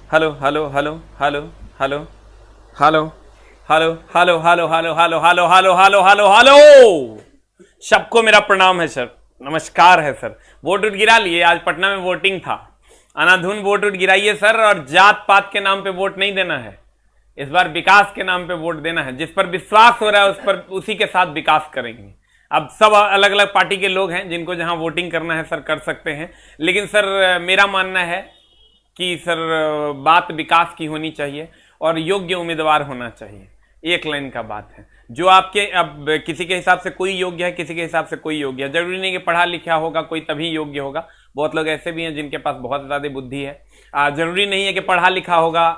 Hello hello hello hello hello hello hello hello hello hello hello hello hello hello hello hello. सबको मेरा प्रणाम है sir, नमस्कार है सर। वोट वोट गिरा लिए? आज पटना में वोटिंग था, अनाधुन वोट वोट गिराइए सर। और जात पात के नाम पे वोट नहीं देना है, इस बार विकास के नाम पे वोट देना है। जिस पर विश्वास हो रहा है उस पर, उसी के साथ विकास करेंगे। अब सब अलग अलग पार्टी के लोग हैं, जिनको जहां वोटिंग करना है सर कर सकते हैं, लेकिन सर मेरा मानना है कि सर बात विकास की होनी चाहिए और योग्य उम्मीदवार होना चाहिए। एक लाइन का बात है जो आपके, अब किसी के हिसाब से कोई योग्य है, किसी के हिसाब से कोई योग्य है। जरूरी नहीं कि पढ़ा लिखा होगा कोई तभी योग्य होगा। बहुत लोग ऐसे भी हैं जिनके पास बहुत ज्यादा बुद्धि है। जरूरी नहीं है कि पढ़ा लिखा होगा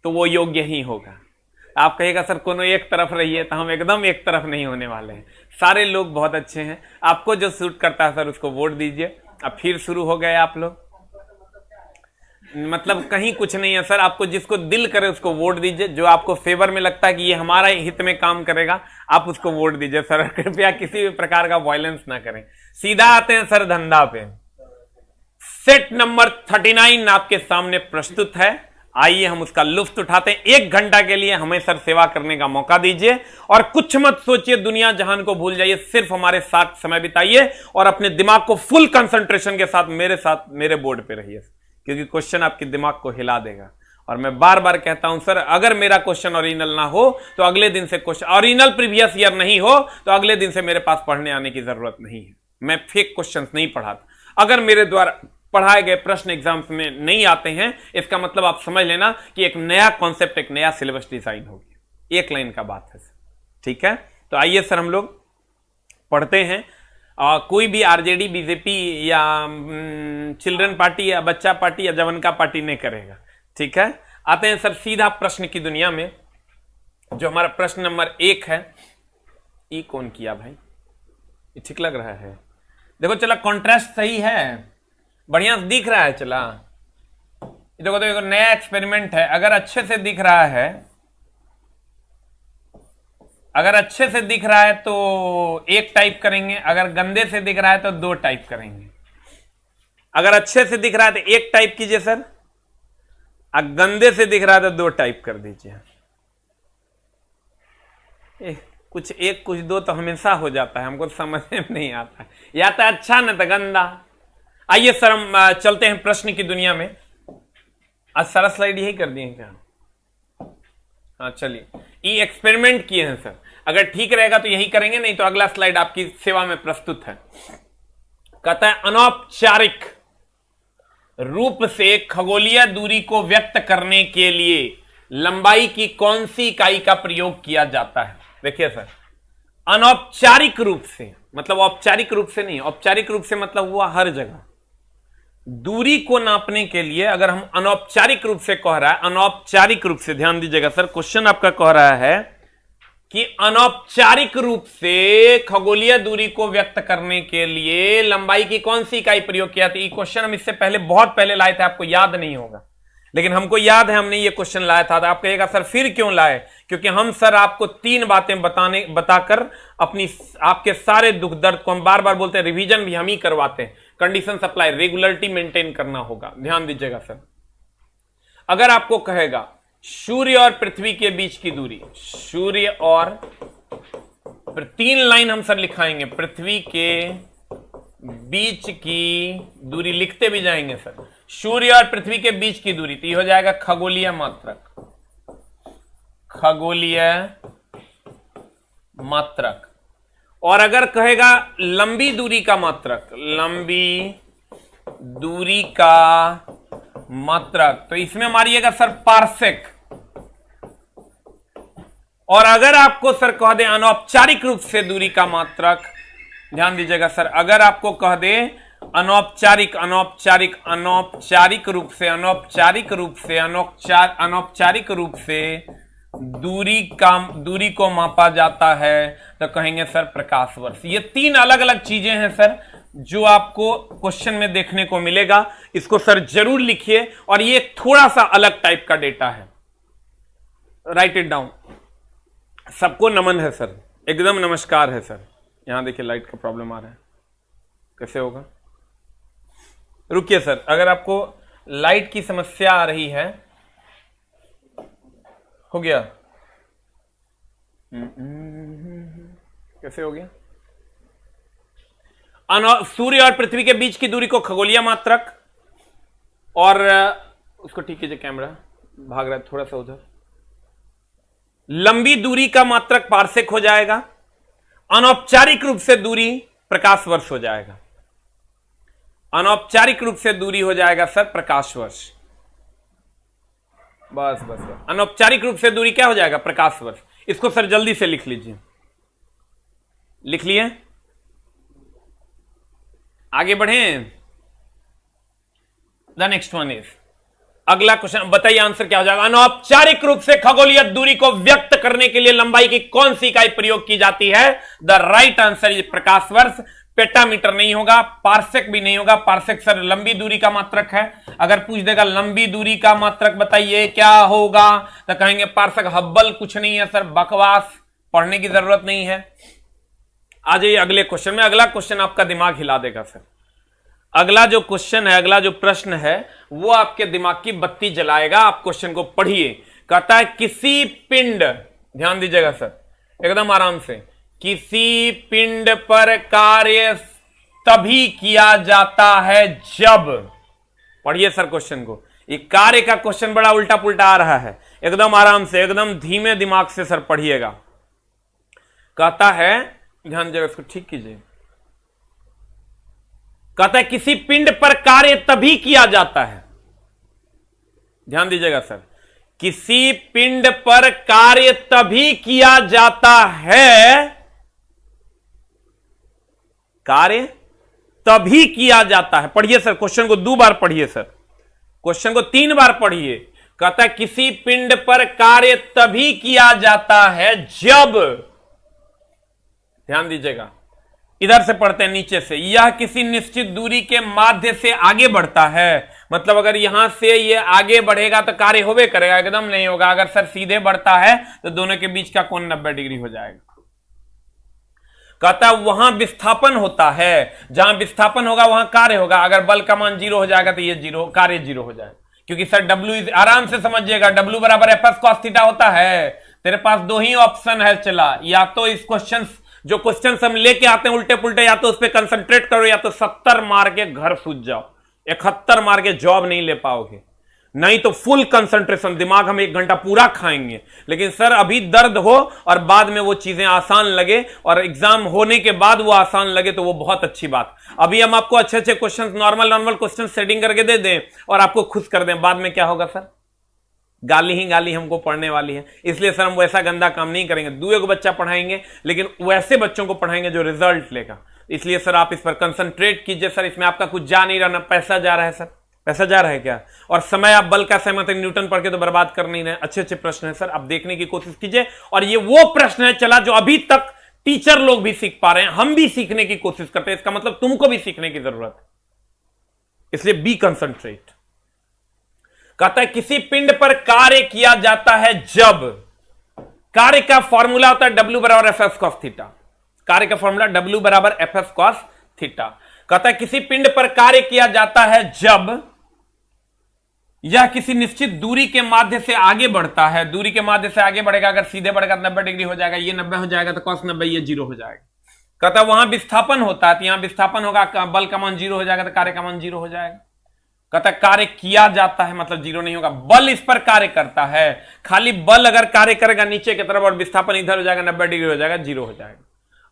तो वो योग्य ही होगा। आप कहेगा सर कोनो एक तरफ रहिए, तो हम एकदम एक तरफ नहीं होने वाले हैं। सारे लोग बहुत अच्छे हैं, आपको जो सूट करता है सर उसको वोट दीजिए। अब फिर शुरू हो गए आप लोग, मतलब कहीं कुछ नहीं है सर। आपको जिसको दिल करे उसको वोट दीजिए, जो आपको फेवर में लगता है कि ये हमारा हित में काम करेगा, आप उसको वोट दीजिए सर। कृपया किसी भी प्रकार का वायलेंस ना करें। सीधा आते हैं सर धंधा पे। सेट नंबर 39 आपके सामने प्रस्तुत है, आइए हम उसका लुत्फ उठाते हैं। 1 घंटा के लिए हमें सर सेवा करने का मौका दीजिए और कुछ मत सोचिए, दुनिया जहान को भूल जाइए, सिर्फ हमारे साथ समय बिताइए और अपने दिमाग को फुल कंसंट्रेशन के साथ मेरे बोर्ड पे रहिए, क्योंकि क्वेश्चन आपके दिमाग को हिला देगा। और मैं बार बार कहता हूं सर, अगर मेरा क्वेश्चन ओरिजिनल ना हो तो अगले दिन से क्वेश्चन ओरिजिनल प्रीवियस ईयर नहीं हो तो अगले दिन से मेरे पास पढ़ने आने की जरूरत नहीं है। मैं फेक क्वेश्चंस नहीं पढ़ाता। अगर मेरे द्वारा पढ़ाए गए प्रश्न एग्जाम्स में नहीं आते हैं, इसका मतलब आप समझ लेना कि एक नया कॉन्सेप्ट, एक नया सिलेबस डिजाइन हो गया। एक लाइन का बात है सर, ठीक है। तो आइए सर हम लोग पढ़ते हैं। कोई भी आरजेडी, बीजेपी या चिल्ड्रन पार्टी या बच्चा पार्टी या जवन का पार्टी नहीं करेगा, ठीक है। आते हैं सर सीधा प्रश्न की दुनिया में। जो हमारा प्रश्न नंबर 1 है, ये कौन किया भाई? ये ठीक लग रहा है? देखो चला, कॉन्ट्रास्ट सही है, बढ़िया दिख रहा है। चला देखो, तो एक नया एक्सपेरिमेंट है। अगर अच्छे से दिख रहा है, अगर अच्छे से दिख रहा है तो 1 टाइप करेंगे, अगर गंदे से दिख रहा है तो 2 टाइप करेंगे। अगर अच्छे से दिख रहा है तो 1 टाइप कीजिए सर, अगर गंदे से दिख रहा है तो 2 टाइप कर दीजिए। कुछ 1 कुछ 2 तो हमेशा हो जाता है, हमको समझ में नहीं आता है, या तो अच्छा न तो गंदा। आइए सर हम चलते हैं प्रश्न की दुनिया में। आज सारा स्लाइड यही कर दिए क्या? हाँ चलिए, ये एक्सपेरिमेंट किए हैं सर, अगर ठीक रहेगा तो यही करेंगे, नहीं तो अगला स्लाइड आपकी सेवा में प्रस्तुत है। कहता है अनौपचारिक रूप से खगोलीय दूरी को व्यक्त करने के लिए लंबाई की कौन सी इकाई का प्रयोग किया जाता है? देखिए सर, अनौपचारिक रूप से मतलब औपचारिक रूप से नहीं, औपचारिक रूप से मतलब हुआ हर जगह। दूरी को नापने के लिए अगर हम अनौपचारिक रूप से कह रहा है, अनौपचारिक रूप से ध्यान दीजिएगा सर, क्वेश्चन आपका कह रहा है कि अनौपचारिक रूप से खगोलीय दूरी को व्यक्त करने के लिए लंबाई की कौन सी इकाई प्रयोग किया था। ये क्वेश्चन हम इससे पहले बहुत पहले लाए थे, आपको याद नहीं होगा, लेकिन हमको याद है हमने ये क्वेश्चन लाया था। तो आप कहेगा सर फिर क्यों लाए? क्योंकि हम सर आपको 3 बातें बताकर अपनी आपके सारे दुख दर्द को, हम बार बार बोलते हैं रिवीजन भी हम ही करवाते हैं। कंडीशन सप्लाई, रेगुलरिटी मेंटेन करना होगा, ध्यान दीजिएगा सर। अगर आपको कहेगा सूर्य और पृथ्वी के बीच की दूरी, सूर्य और 3 लाइन हम सर लिखाएंगे, पृथ्वी के बीच की दूरी लिखते भी जाएंगे सर। सूर्य और पृथ्वी के बीच की दूरी, तो ये हो जाएगा खगोलीय मात्रक, खगोलीय मात्रक। और अगर कहेगा लंबी दूरी का मात्रक, लंबी दूरी का मात्रक, तो इसमें मारिएगा सर पार्सेक। और अगर आपको सर कह दे अनौपचारिक रूप से दूरी का मात्रक, ध्यान दीजिएगा सर, अगर आपको कह दे अनौपचारिक अनौपचारिक अनौपचारिक रूप से अनौपचारिक रूप से अनौपचारिक रूप से दूरी को मापा जाता है, तो कहेंगे सर प्रकाश वर्ष। ये 3 अलग अलग चीजें हैं सर जो आपको क्वेश्चन में देखने को मिलेगा। इसको सर जरूर लिखिए, और ये थोड़ा सा अलग टाइप का डेटा है, राइट इट डाउन। सबको नमन है सर, एकदम नमस्कार है सर। यहां देखिए लाइट का प्रॉब्लम आ रहा है, कैसे होगा? रुकिए सर, अगर आपको लाइट की समस्या आ रही है हो गया? कैसे हो गया? सूर्य और पृथ्वी के बीच की दूरी को खगोलीय मात्रक, और उसको ठीक कीजिए, कैमरा भाग रहा है थोड़ा सा उधर। लंबी दूरी का मात्रक पारसेक हो जाएगा। अनौपचारिक रूप से दूरी प्रकाश वर्ष हो जाएगा। अनौपचारिक रूप से दूरी हो जाएगा सर प्रकाश वर्ष। बस बस बस, अनौपचारिक रूप से दूरी क्या हो जाएगा? प्रकाश वर्ष। इसको सर जल्दी से लिख लीजिए। लिख लिए? आगे बढ़ें। द नेक्स्ट वन इज, अगला क्वेश्चन बताइए आंसर क्या हो जाएगा। अनौपचारिक रूप से खगोलीय दूरी को व्यक्त करने के लिए लंबाई की कौन सी इकाई प्रयोग की जाती है? द राइट आंसर इज प्रकाश वर्ष। पेटामीटर नहीं होगा, पार्सेक भी नहीं होगा। पार्सेक सर लंबी दूरी का मात्रक है। अगर पूछ देगा लंबी दूरी का मात्रक बताइए क्या होगा, तो कहेंगे पार्सेक। हब्बल कुछ नहीं है सर, बकवास, पढ़ने की जरूरत नहीं है। आ जाइए अगले क्वेश्चन में। अगला क्वेश्चन आपका दिमाग हिला देगा सर। अगला जो क्वेश्चन है, अगला जो प्रश्न है, वो आपके दिमाग की बत्ती जलाएगा। आप क्वेश्चन को पढ़िए। कहता है किसी पिंड, ध्यान दीजिएगा सर एकदम आराम से, किसी पिंड पर कार्य तभी किया जाता है जब, पढ़िए सर क्वेश्चन को। ये कार्य का क्वेश्चन बड़ा उल्टा पुल्टा आ रहा है, एकदम आराम से, एकदम धीमे दिमाग से सर पढ़िएगा। कहता है, ध्यान दीजिएगा, इसको ठीक कीजिए। कहता है किसी पिंड पर कार्य तभी किया जाता है, ध्यान दीजिएगा सर, किसी पिंड पर कार्य तभी किया जाता है, कार्य तभी किया जाता है। पढ़िए सर क्वेश्चन को 2 बार पढ़िए सर, क्वेश्चन को 3 बार पढ़िए। कहता है किसी पिंड पर कार्य तभी किया जाता है जब, ध्यान दीजिएगा, इधर से पढ़ते हैं नीचे से, यह किसी निश्चित दूरी के माध्य से आगे बढ़ता है। मतलब अगर यहां से ये आगे बढ़ेगा तो कार्य होवे करेगा, एकदम नहीं होगा। अगर सर सीधे बढ़ता है तो दोनों के बीच का कोण 90 डिग्री हो जाएगा। कहता है वहां विस्थापन होता है, जहां विस्थापन होगा वहां कार्य होगा। अगर बल का मान 0 हो जाएगा तो ये 0, कार्य 0 हो जाएगा। क्योंकि सर W, आराम से समझिएगा, W बराबर FS cos थीटा होता है। तेरे पास 2 ही ऑप्शन है चला, या तो इस क्वेश्चन, जो क्वेश्चन हम लेके आते हैं उल्टे पुल्टे, या तो उस पर कंसंट्रेट करो, या तो 70 मार के घर सूझ जाओ। 71 मार के जॉब नहीं ले पाओगे, नहीं तो फुल कंसंट्रेशन, दिमाग हम 1 घंटा पूरा खाएंगे। लेकिन सर अभी दर्द हो और बाद में वो चीजें आसान लगे, और एग्जाम होने के बाद वो आसान लगे, तो वो बहुत अच्छी बात। अभी हम आपको अच्छे अच्छे क्वेश्चन, नॉर्मल क्वेश्चन सेटिंग करके दे दें और आपको खुश कर दें, बाद में क्या होगा सर? गाली ही गाली हमको पढ़ने वाली है। इसलिए सर हम वैसा गंदा काम नहीं करेंगे। 2 बच्चा पढ़ाएंगे, लेकिन वैसे बच्चों को पढ़ाएंगे जो रिजल्ट लेगा। इसलिए सर आप इस पर कंसंट्रेट कीजिए। सर इसमें आपका कुछ जा नहीं रहा, ना पैसा जा रहा है सर, पैसा जा रहा है क्या? और समय आप बल का समय तक न्यूटन पढ़ के तो बर्बाद कर नहीं रहे। अच्छे अच्छे प्रश्न है सर, आप देखने की कोशिश कीजिए। और ये वो प्रश्न है चला जो अभी तक टीचर लोग भी सीख पा रहे हैं, हम भी सीखने की कोशिश करते हैं। इसका मतलब तुमको भी सीखने की जरूरत है, इसलिए बी कंसंट्रेट। कहता है किसी पिंड पर कार्य किया जाता है जब, कार्य का फॉर्मूला होता है W बराबर FS cos थीटा। कार्य का फॉर्मूला W बराबर FS cos थीटा। कहता है किसी पिंड पर कार्य किया जाता है जब यह किसी निश्चित दूरी के माध्य से आगे बढ़ता है। दूरी के माध्य से आगे बढ़ेगा, अगर सीधे बढ़ेगा तो 90 डिग्री हो जाएगा, ये 90 हो जाएगा तो cos 90 ये 0 हो जाएगा। कहता है वहां विस्थापन होता है, तो यहां विस्थापन होगा, बल का मान 0 हो जाएगा तो कार्य का मान 0 हो जाएगा। कहता है कार्य किया जाता है, मतलब 0 नहीं होगा, बल इस पर कार्य करता है। खाली बल अगर कार्य करेगा नीचे की तरफ और विस्थापन इधर हो जाएगा, 90 डिग्री हो जाएगा, 0 हो जाएगा।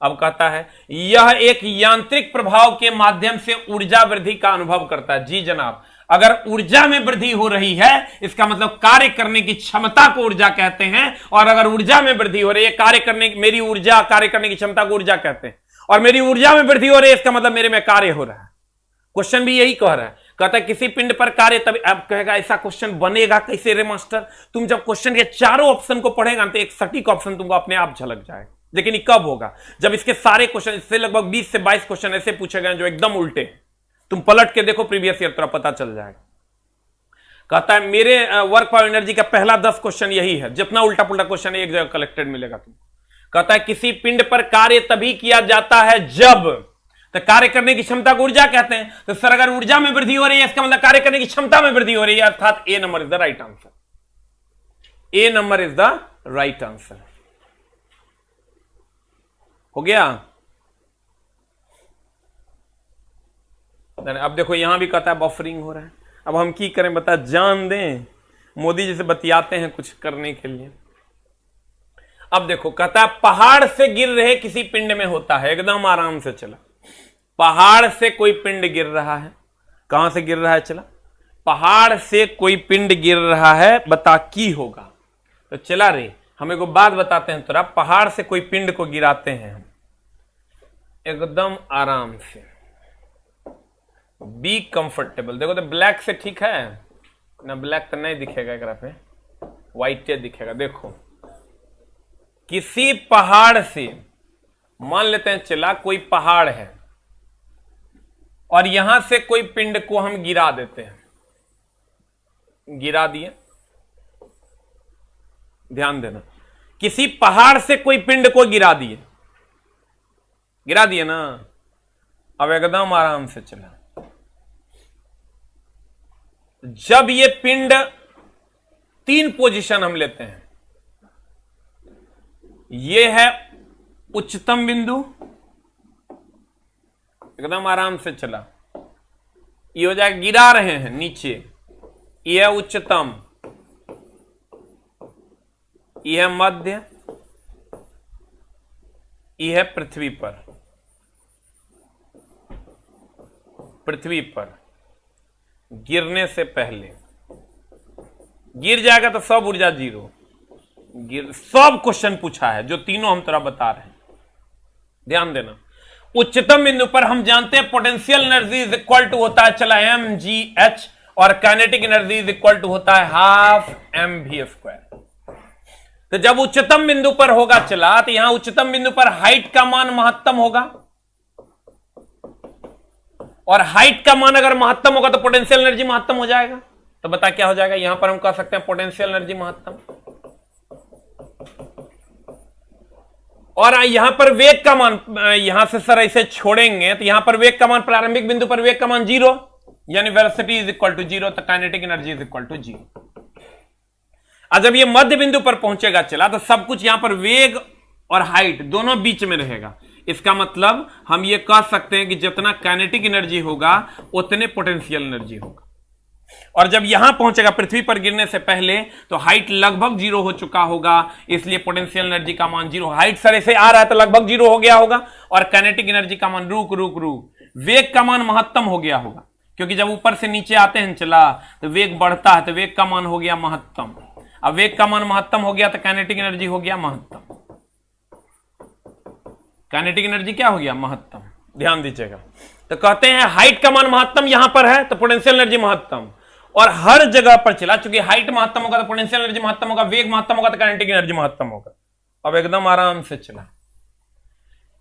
अब कहता है यह एक यांत्रिक प्रभाव के माध्यम से ऊर्जा वृद्धि का अनुभव करता है। जी जनाब, अगर ऊर्जा में वृद्धि हो रही है इसका मतलब कार्य करने की क्षमता को ऊर्जा कहते हैं। और अगर ऊर्जा में वृद्धि हो रही है, कार्य करने, मेरी ऊर्जा, कार्य करने की क्षमता को ऊर्जा कहते हैं, और मेरी ऊर्जा में वृद्धि हो रही है इसका मतलब मेरे में कार्य हो रहा है। क्वेश्चन भी यही कह रहा है। कहता है किसी पिंड पर कार्य तभी, अब कहेगा ऐसा क्वेश्चन बनेगा कैसे रे मास्टर? तुम जब क्वेश्चन के चारों ऑप्शन को पढ़ेगा तो एक सटीक ऑप्शन तुमको अपने आप झलक जाएगा। लेकिन ये कब होगा? जब इसके सारे क्वेश्चन, इससे लगभग 20 से 22 क्वेश्चन ऐसे पूछे गए जो एकदम उल्टे। तुम पलट के देखो प्रीवियस ईयर, तो पता चल जाएगा। कहता है मेरे वर्क पावर एनर्जी का पहला 10 क्वेश्चन यही है, जितना उल्टा पुल्टा क्वेश्चन है एक जगह कलेक्टेड मिलेगा तुमको। कहता है किसी पिंड पर कार्य तभी किया जाता है जब, तो कार्य करने की क्षमता को ऊर्जा कहते हैं। तो सर अगर ऊर्जा में वृद्धि हो रही है इसका मतलब कार्य करने की क्षमता में वृद्धि हो रही है, अर्थात A number is the right answer. A number is the right answer. हो गया। अब देखो यहां भी कहता है बफरिंग हो रहा है। अब हम की करें बता, जान दें, मोदी जी से बतियाते हैं कुछ करने के लिए। अब देखो कहता है पहाड़ से गिर रहे किसी पिंड में होता है, एकदम आराम से चला। पहाड़ से कोई पिंड गिर रहा है, कहां से गिर रहा है, चला पहाड़ से कोई पिंड गिर रहा है, बता की होगा। तो चला रे, हमें को बात बताते हैं तोरा, पहाड़ से कोई पिंड को गिराते हैं हम एकदम आराम से, बी कंफर्टेबल। देखो तो ब्लैक से ठीक है ना, ब्लैक तो नहीं दिखेगा ग्राफ में, व्हाइट दिखेगा। देखो किसी पहाड़ से, मान लेते हैं चला कोई पहाड़ है और यहां से कोई पिंड को हम गिरा देते हैं, गिरा दिए, ध्यान देना, किसी पहाड़ से कोई पिंड को गिरा दिए, गिरा दिए ना। अब एकदम आराम से चला। जब ये पिंड, तीन पोजीशन हम लेते हैं, ये है उच्चतम बिंदु, एकदम आराम से चला, ये हो जाएगा गिरा रहे हैं नीचे, ये है उच्चतम, यह है मध्य, यह है पृथ्वी पर, पृथ्वी पर गिरने से पहले। गिर जाएगा तो सब ऊर्जा जीरो, सब क्वेश्चन पूछा है जो तीनों हम तरह बता रहे हैं, ध्यान देना। उच्चतम बिंदु पर हम जानते हैं potential energy is equal to होता है चला mgh, और kinetic energy is equal to होता है हाफ mv²। तो जब उच्चतम बिंदु पर होगा चला, तो यहां उच्चतम बिंदु पर हाइट का मान महत्तम होगा, और हाइट का मान अगर महत्तम होगा तो पोटेंशियल एनर्जी महत्तम हो जाएगा। तो बता क्या हो जाएगा, यहां पर हम कह सकते हैं पोटेंशियल एनर्जी महत्तम, और यहां पर वेग का मान, यहां से सर ऐसे छोड़ेंगे तो यहां पर वेग का मान, प्रारंभिक बिंदु पर वेग का मान 0, यानी वेलोसिटी इज इक्वल टू 0, तो kinetic energy is equal to 0। और जब ये मध्य बिंदु पर पहुंचेगा चला, तो सब कुछ यहां पर वेग और हाइट दोनों बीच में रहेगा। इसका मतलब हम ये कह सकते हैं कि जितना काइनेटिक एनर्जी होगा उतने पोटेंशियल एनर्जी होगा। और जब यहां पहुंचेगा पृथ्वी पर गिरने से पहले, तो हाइट लगभग 0 हो चुका होगा, इसलिए पोटेंशियल एनर्जी का मान 0। हाइट सर ऐसे आ रहा है तो लगभग 0 हो गया होगा, और काइनेटिक एनर्जी का मान रुक वेग का मान महत्तम हो गया होगा, क्योंकि जब ऊपर से नीचे आते हैं चला तो वेग बढ़ता है, तो वेग का मान हो गया महत्तम। अब वेग का मान महत्तम हो गया तो काइनेटिक एनर्जी हो गया महत्तम। काइनेटिक एनर्जी क्या हो गया, महत्तम। ध्यान दीजिएगा, तो कहते हैं हाइट का मान महत्तम यहां पर है तो पोटेंशियल एनर्जी महत्तम, और हर जगह पर चला, चूंकि हाइट महत्तम होगा तो पोटेंशियल एनर्जी महत्तम होगा, वेग महत्तम होगा तो काइनेटिक एनर्जी महत्तम होगा। अब एकदम आराम से चला,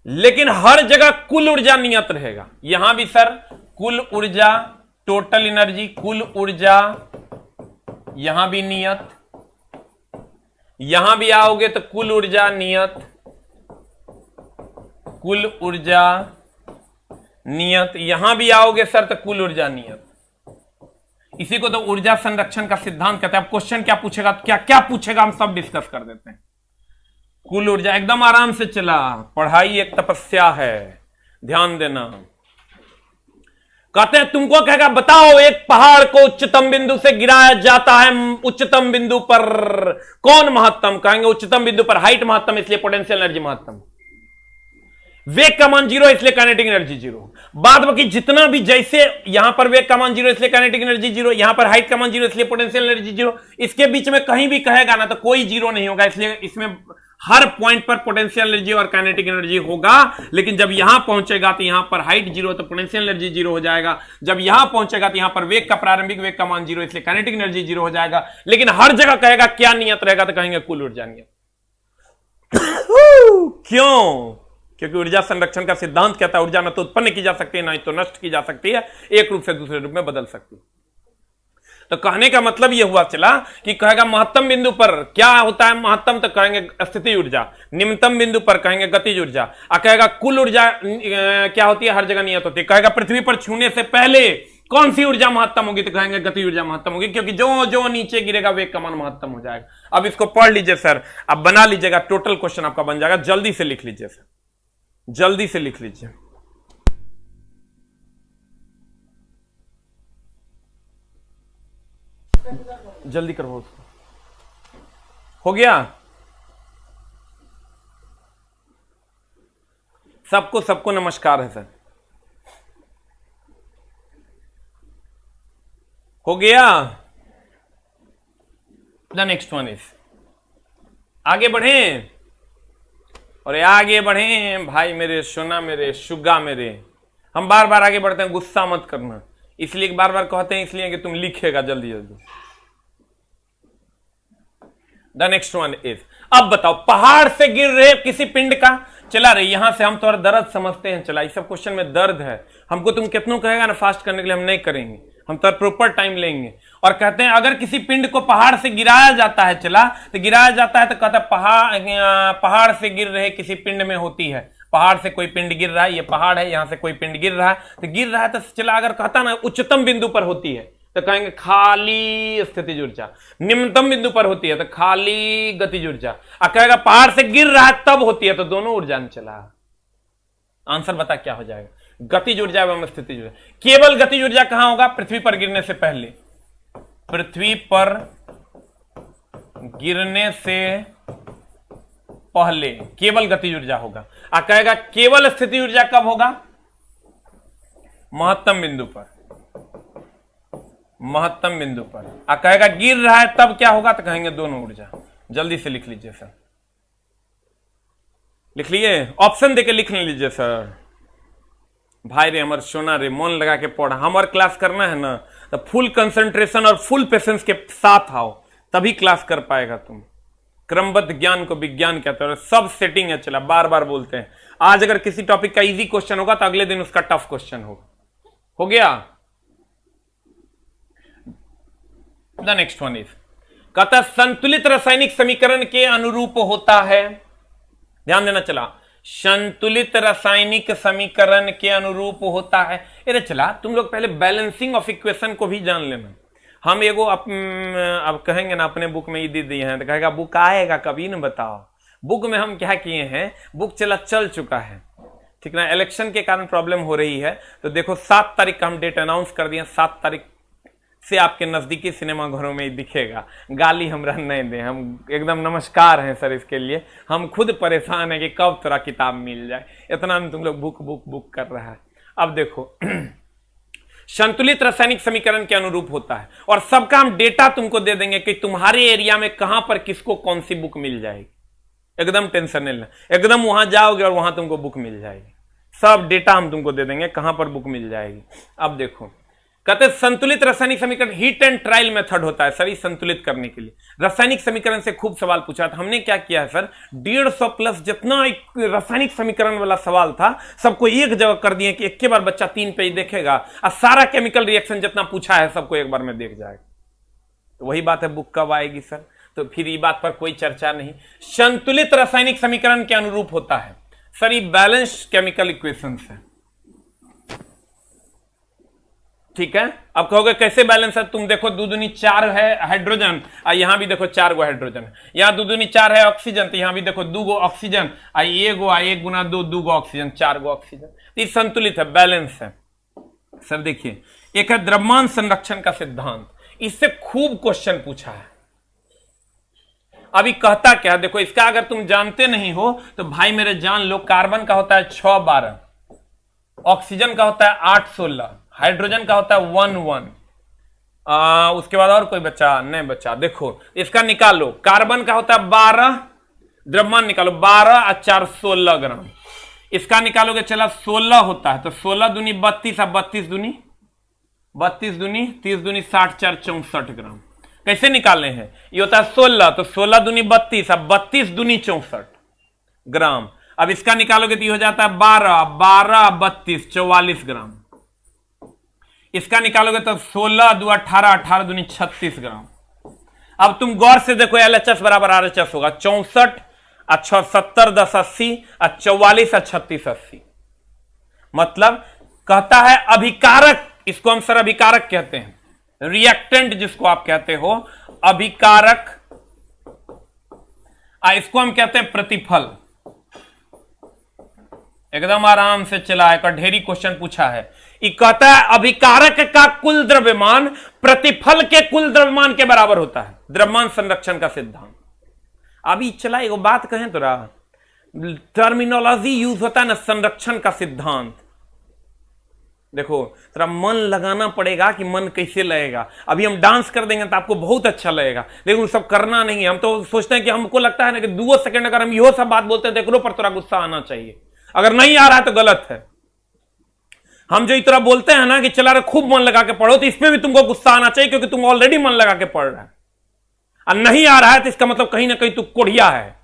लेकिन हर जगह कुल ऊर्जा नियत रहेगा। यहां भी सर कुल ऊर्जा, टोटल एनर्जी, कुल ऊर्जा, यहां भी नियत, यहां भी आओगे तो कुल ऊर्जा नियत, कुल ऊर्जा नियत, यहां भी आओगे सर तो कुल ऊर्जा नियत। इसी को तो ऊर्जा संरक्षण का सिद्धांत कहते हैं। अब क्वेश्चन क्या पूछेगा, क्या क्या पूछेगा हम सब डिस्कस कर देते हैं। कुल ऊर्जा, एकदम आराम से चला, पढ़ाई एक तपस्या है, ध्यान देना। कहते हैं तुमको कहेगा बताओ एक पहाड़ को उच्चतम बिंदु से गिराया जाता है, उच्चतम बिंदु पर कौन महत्तम, कहेंगे उच्चतम बिंदु पर हाइट महत्तम, इसलिए पोटेंशियल एनर्जी महत्तम। वेग का मान 0 इसलिए काइनेटिक एनर्जी 0। बाद बाकी जितना भी, जैसे यहां पर वेग का मान 0 इसलिए काइनेटिक एनर्जी 0, यहां पर हाइट का मान 0 इसलिए पोटेंशियल एनर्जी 0, इसके बीच में कहीं भी कहेगा ना तो कोई 0 नहीं होगा, इसलिए इसमें हर पॉइंट पर पोटेंशियल एनर्जी और काइनेटिक एनर्जी होगा। लेकिन जब यहां पहुंचेगा तो यहां पर हाइट 0 तो पोटेंशियल एनर्जी 0 हो जाएगा। जब यहां पहुंचेगा तो यहां पर वेग का, प्रारंभिक वेग का मान 0 इसलिए काइनेटिक एनर्जी 0 हो जाएगा। लेकिन हर जगह कहेगा क्या नियत रहेगा, तो कहेंगे कुल ऊर्जा नियत। क्यों? क्योंकि ऊर्जा संरक्षण का सिद्धांत कहता है ऊर्जा न तो उत्पन्न की जा सकती है, न तो नष्ट की जा सकती है, एक रूप से दूसरे रूप में बदल सकती है। तो कहने का मतलब यह हुआ चला कि कहेगा महत्तम बिंदु पर क्या होता है महत्तम, तो कहेंगे स्थिति ऊर्जा, निम्नतम बिंदु पर कहेंगे गतिज ऊर्जा, और कहेगा कुल ऊर्जा क्या होती है, हर जगह नियत होती है। कहेगा पृथ्वी पर छूने से पहले कौन सी ऊर्जा महत्तम होगी? तो कहेंगे गति ऊर्जा महत्तम होगी, क्योंकि जो जो नीचे गिरेगा वेग का मान महत्तम हो जाएगा। अब इसको पढ़ लीजिए सर, अब बना लीजिएगा, टोटल क्वेश्चन आपका बन जाएगा। जल्दी से लिख लीजिए सर, जल्दी से लिख लीजिए। जल्दी करो उसको। हो गया? सबको नमस्कार है सर। हो गया? द नेक्स्ट वन इज, आगे बढ़े और आगे बढ़े भाई मेरे, सोना मेरे, शुगा मेरे। हम बार बार आगे बढ़ते हैं, गुस्सा मत करना, इसलिए बार बार कहते हैं, इसलिए कि तुम लिखेगा जल्दी जल्दी। द नेक्स्ट वन इज, अब बताओ, पहाड़ से गिर रहे किसी पिंड का, चला रही, यहां से हम थोड़ा दर्द समझते हैं, चला, इस सब क्वेश्चन में दर्द है। हमको तुम कितनों कहेगा ना फास्ट करने के लिए, हम नहीं करेंगे, हम तो प्रॉपर टाइम लेंगे। और कहते हैं अगर किसी पिंड को पहाड़ से गिराया जाता है, चला तो गिराया जाता है, तो कहता है पहाड़ से गिर रहे किसी पिंड में होती है। पहाड़ से कोई पिंड गिर रहा है, ये पहाड़ है, यहां से कोई पिंड गिर रहा है, तो गिर रहा है तो चला, अगर कहता ना उच्चतम बिंदु पर होती है तो कहेंगे खाली स्थितिज ऊर्जा, निम्नतम बिंदु पर होती है तो खाली गतिज ऊर्जा, और कहेगा पहाड़ से गिर रहा है तब होती है तो दोनों ऊर्जा में चला। आंसर बता क्या हो जाएगा? गतिज ऊर्जा एवं स्थितिज ऊर्जा। केवल गतिज ऊर्जा कहां होगा? पृथ्वी पर गिरने से पहले, पृथ्वी पर गिरने से पहले केवल गतिज ऊर्जा होगा। और कहेगा केवल स्थिति ऊर्जा कब होगा? महत्तम बिंदु पर, महत्तम बिंदु पर। और कहेगा गिर रहा है तब क्या होगा? तो कहेंगे दोनों ऊर्जा। जल्दी से लिख लीजिए सर, लिख लिए, ऑप्शन देके लिख लीजिए सर। भाई रे हमारे सोना रे, मन लगा के पढ़ा, हमारे क्लास करना है ना तो फुल कंसंट्रेशन और फुल पेशेंस के साथ आओ, तभी क्लास कर पाएगा तुम। क्रमबद्ध ज्ञान को विज्ञान कहते हैं, सब सेटिंग है, चला बार बार बोलते हैं। आज अगर किसी टॉपिक का इजी क्वेश्चन होगा तो अगले दिन उसका टफ क्वेश्चन होगा। हो गया? द नेक्स्ट वन इज, कहता संतुलित रासायनिक समीकरण के अनुरूप होता है, ध्यान देना, चला, संतुलित रासायनिक समीकरण के अनुरूप होता है। अरे चला, तुम लोग पहले बैलेंसिंग ऑफ इक्वेशन को भी जान लेना। हम एगो अब कहेंगे ना अपने बुक में ये दे दिए हैं, तो कहेगा बुक आएगा कभी न बताओ। बुक में हम क्या किए हैं, बुक चल चुका है, ठीक ना। इलेक्शन के कारण प्रॉब्लम हो रही है, तो देखो 7 तारीख का हम डेट अनाउंस कर दिए, 7 तारीख से आपके नजदीकी सिनेमा घरों में दिखेगा। गाली हमरा नहीं दे, हम एकदम नमस्कार हैं सर इसके लिए। हम खुद परेशान है कि कब तेरा किताब मिल जाए, इतना में तुम लोग बुक कर रहा है। अब देखो संतुलित रासायनिक समीकरण के अनुरूप होता है, और सबका हम डेटा तुमको दे देंगे कि तुम्हारे एरिया में कहां पर किसको कौन सी बुक मिल जाएगी। एकदम टेंशन नहीं लेना, एकदम वहां जाओगे और वहां तुमको बुक मिल जाएगी। सब डेटा हम तुमको दे देंगे कहां पर बुक मिल जाएगी। अब देखो, कहते संतुलित रासायनिक समीकरण हीट एंड ट्रायल मेथड होता है सर, ये संतुलित करने के लिए। रासायनिक समीकरण से खूब सवाल पूछा था, हमने क्या किया है सर, 150 प्लस जितना रासायनिक समीकरण वाला सवाल था सबको एक जगह कर दिए कि एक के बार बच्चा 3 पेज देखेगा और सारा केमिकल रिएक्शन जितना पूछा है सबको एक बार में देख जाएगा। तो वही बात है, बुक कब आएगी सर, तो फिर ये बात पर कोई चर्चा नहीं। संतुलित रासायनिक समीकरण के अनुरूप होता है सर, ये बैलेंस केमिकल इक्वेशन है, ठीक है। अब कहोगे कैसे बैलेंस है, तुम देखो 2 दूनी 4 है हाइड्रोजन, और यहां भी देखो 4 गो हाइड्रोजन है, यहां 2 दूनी 4 है ऑक्सीजन, तो यहां भी देखो 2 गो ऑक्सीजन, और 1 गुना 2 गो ऑक्सीजन, 4 गो ऑक्सीजन। तो ये संतुलित है, बैलेंस है सर। देखिए, एक है द्रव्यमान संरक्षण का सिद्धांत, इससे खूब क्वेश्चन पूछा है। अभी कहता क्या, देखो इसका अगर तुम जानते नहीं हो तो भाई मेरे जान लो। कार्बन का होता है 6-12, ऑक्सीजन का होता है 8-16, हाइड्रोजन का होता है 1-1। उसके बाद और कोई बचा नहीं बचा। देखो इसका निकालो, कार्बन का होता है 12, द्रव्यमान निकालो 12 और 4 16 ग्राम। इसका निकालोगे चला 16 होता है, तो 16 दूनी 32 और 32 दूनी 30 दूनी 60, 4 64 ग्राम। कैसे निकालने हैं, ये होता है 16, तो 16 दूनी 32 और 32 दूनी 64 ग्राम। अब इसका निकालोगे तो ये हो जाता है 12 32 44 ग्राम। इसका निकालोगे तो 16 2 18 18 दूनी 36 ग्राम। अब तुम गौर से देखो, LHS बराबर RHS होगा 64 और 70 10 80 और 44 और 36 80। मतलब कहता है अभिकारक इसको हम सर अभिकारक कहते हैं। रिएक्टेंट जिसको आप कहते हो अभिकारक, इसको हम कहते हैं प्रतिफल। एकदम आराम से चला है, ढेरी क्वेश्चन पूछा है। ये कहता है अभिकारक का कुल द्रव्यमान प्रतिफल के कुल द्रव्यमान के बराबर होता है, द्रव्यमान संरक्षण का सिद्धांत। अभी चला एगो बात कहें तो टर्मिनोलॉजी यूज होता है ना, संरक्षण का सिद्धांत। देखो तेरा मन लगाना पड़ेगा कि मन कैसे लगेगा। अभी हम डांस कर देंगे तो आपको बहुत अच्छा लगेगा, लेकिन सब करना नहीं है। हम तो सोचते हैं कि हमको लगता है ना कि 2 सेकंड अगर हम यो सब बात बोलते हैं देखो पर थोड़ा गुस्सा आना चाहिए, अगर नहीं आ रहा है तो गलत है। हम जो इतना बोलते हैं ना कि चला रे खूब मन लगा के पढ़ो, तो इसमें भी तुमको गुस्सा आना चाहिए क्योंकि तुम ऑलरेडी मन लगा के पढ़ रहा है। और नहीं आ रहा है तो इसका मतलब कहीं ना कहीं तू कोढ़िया है,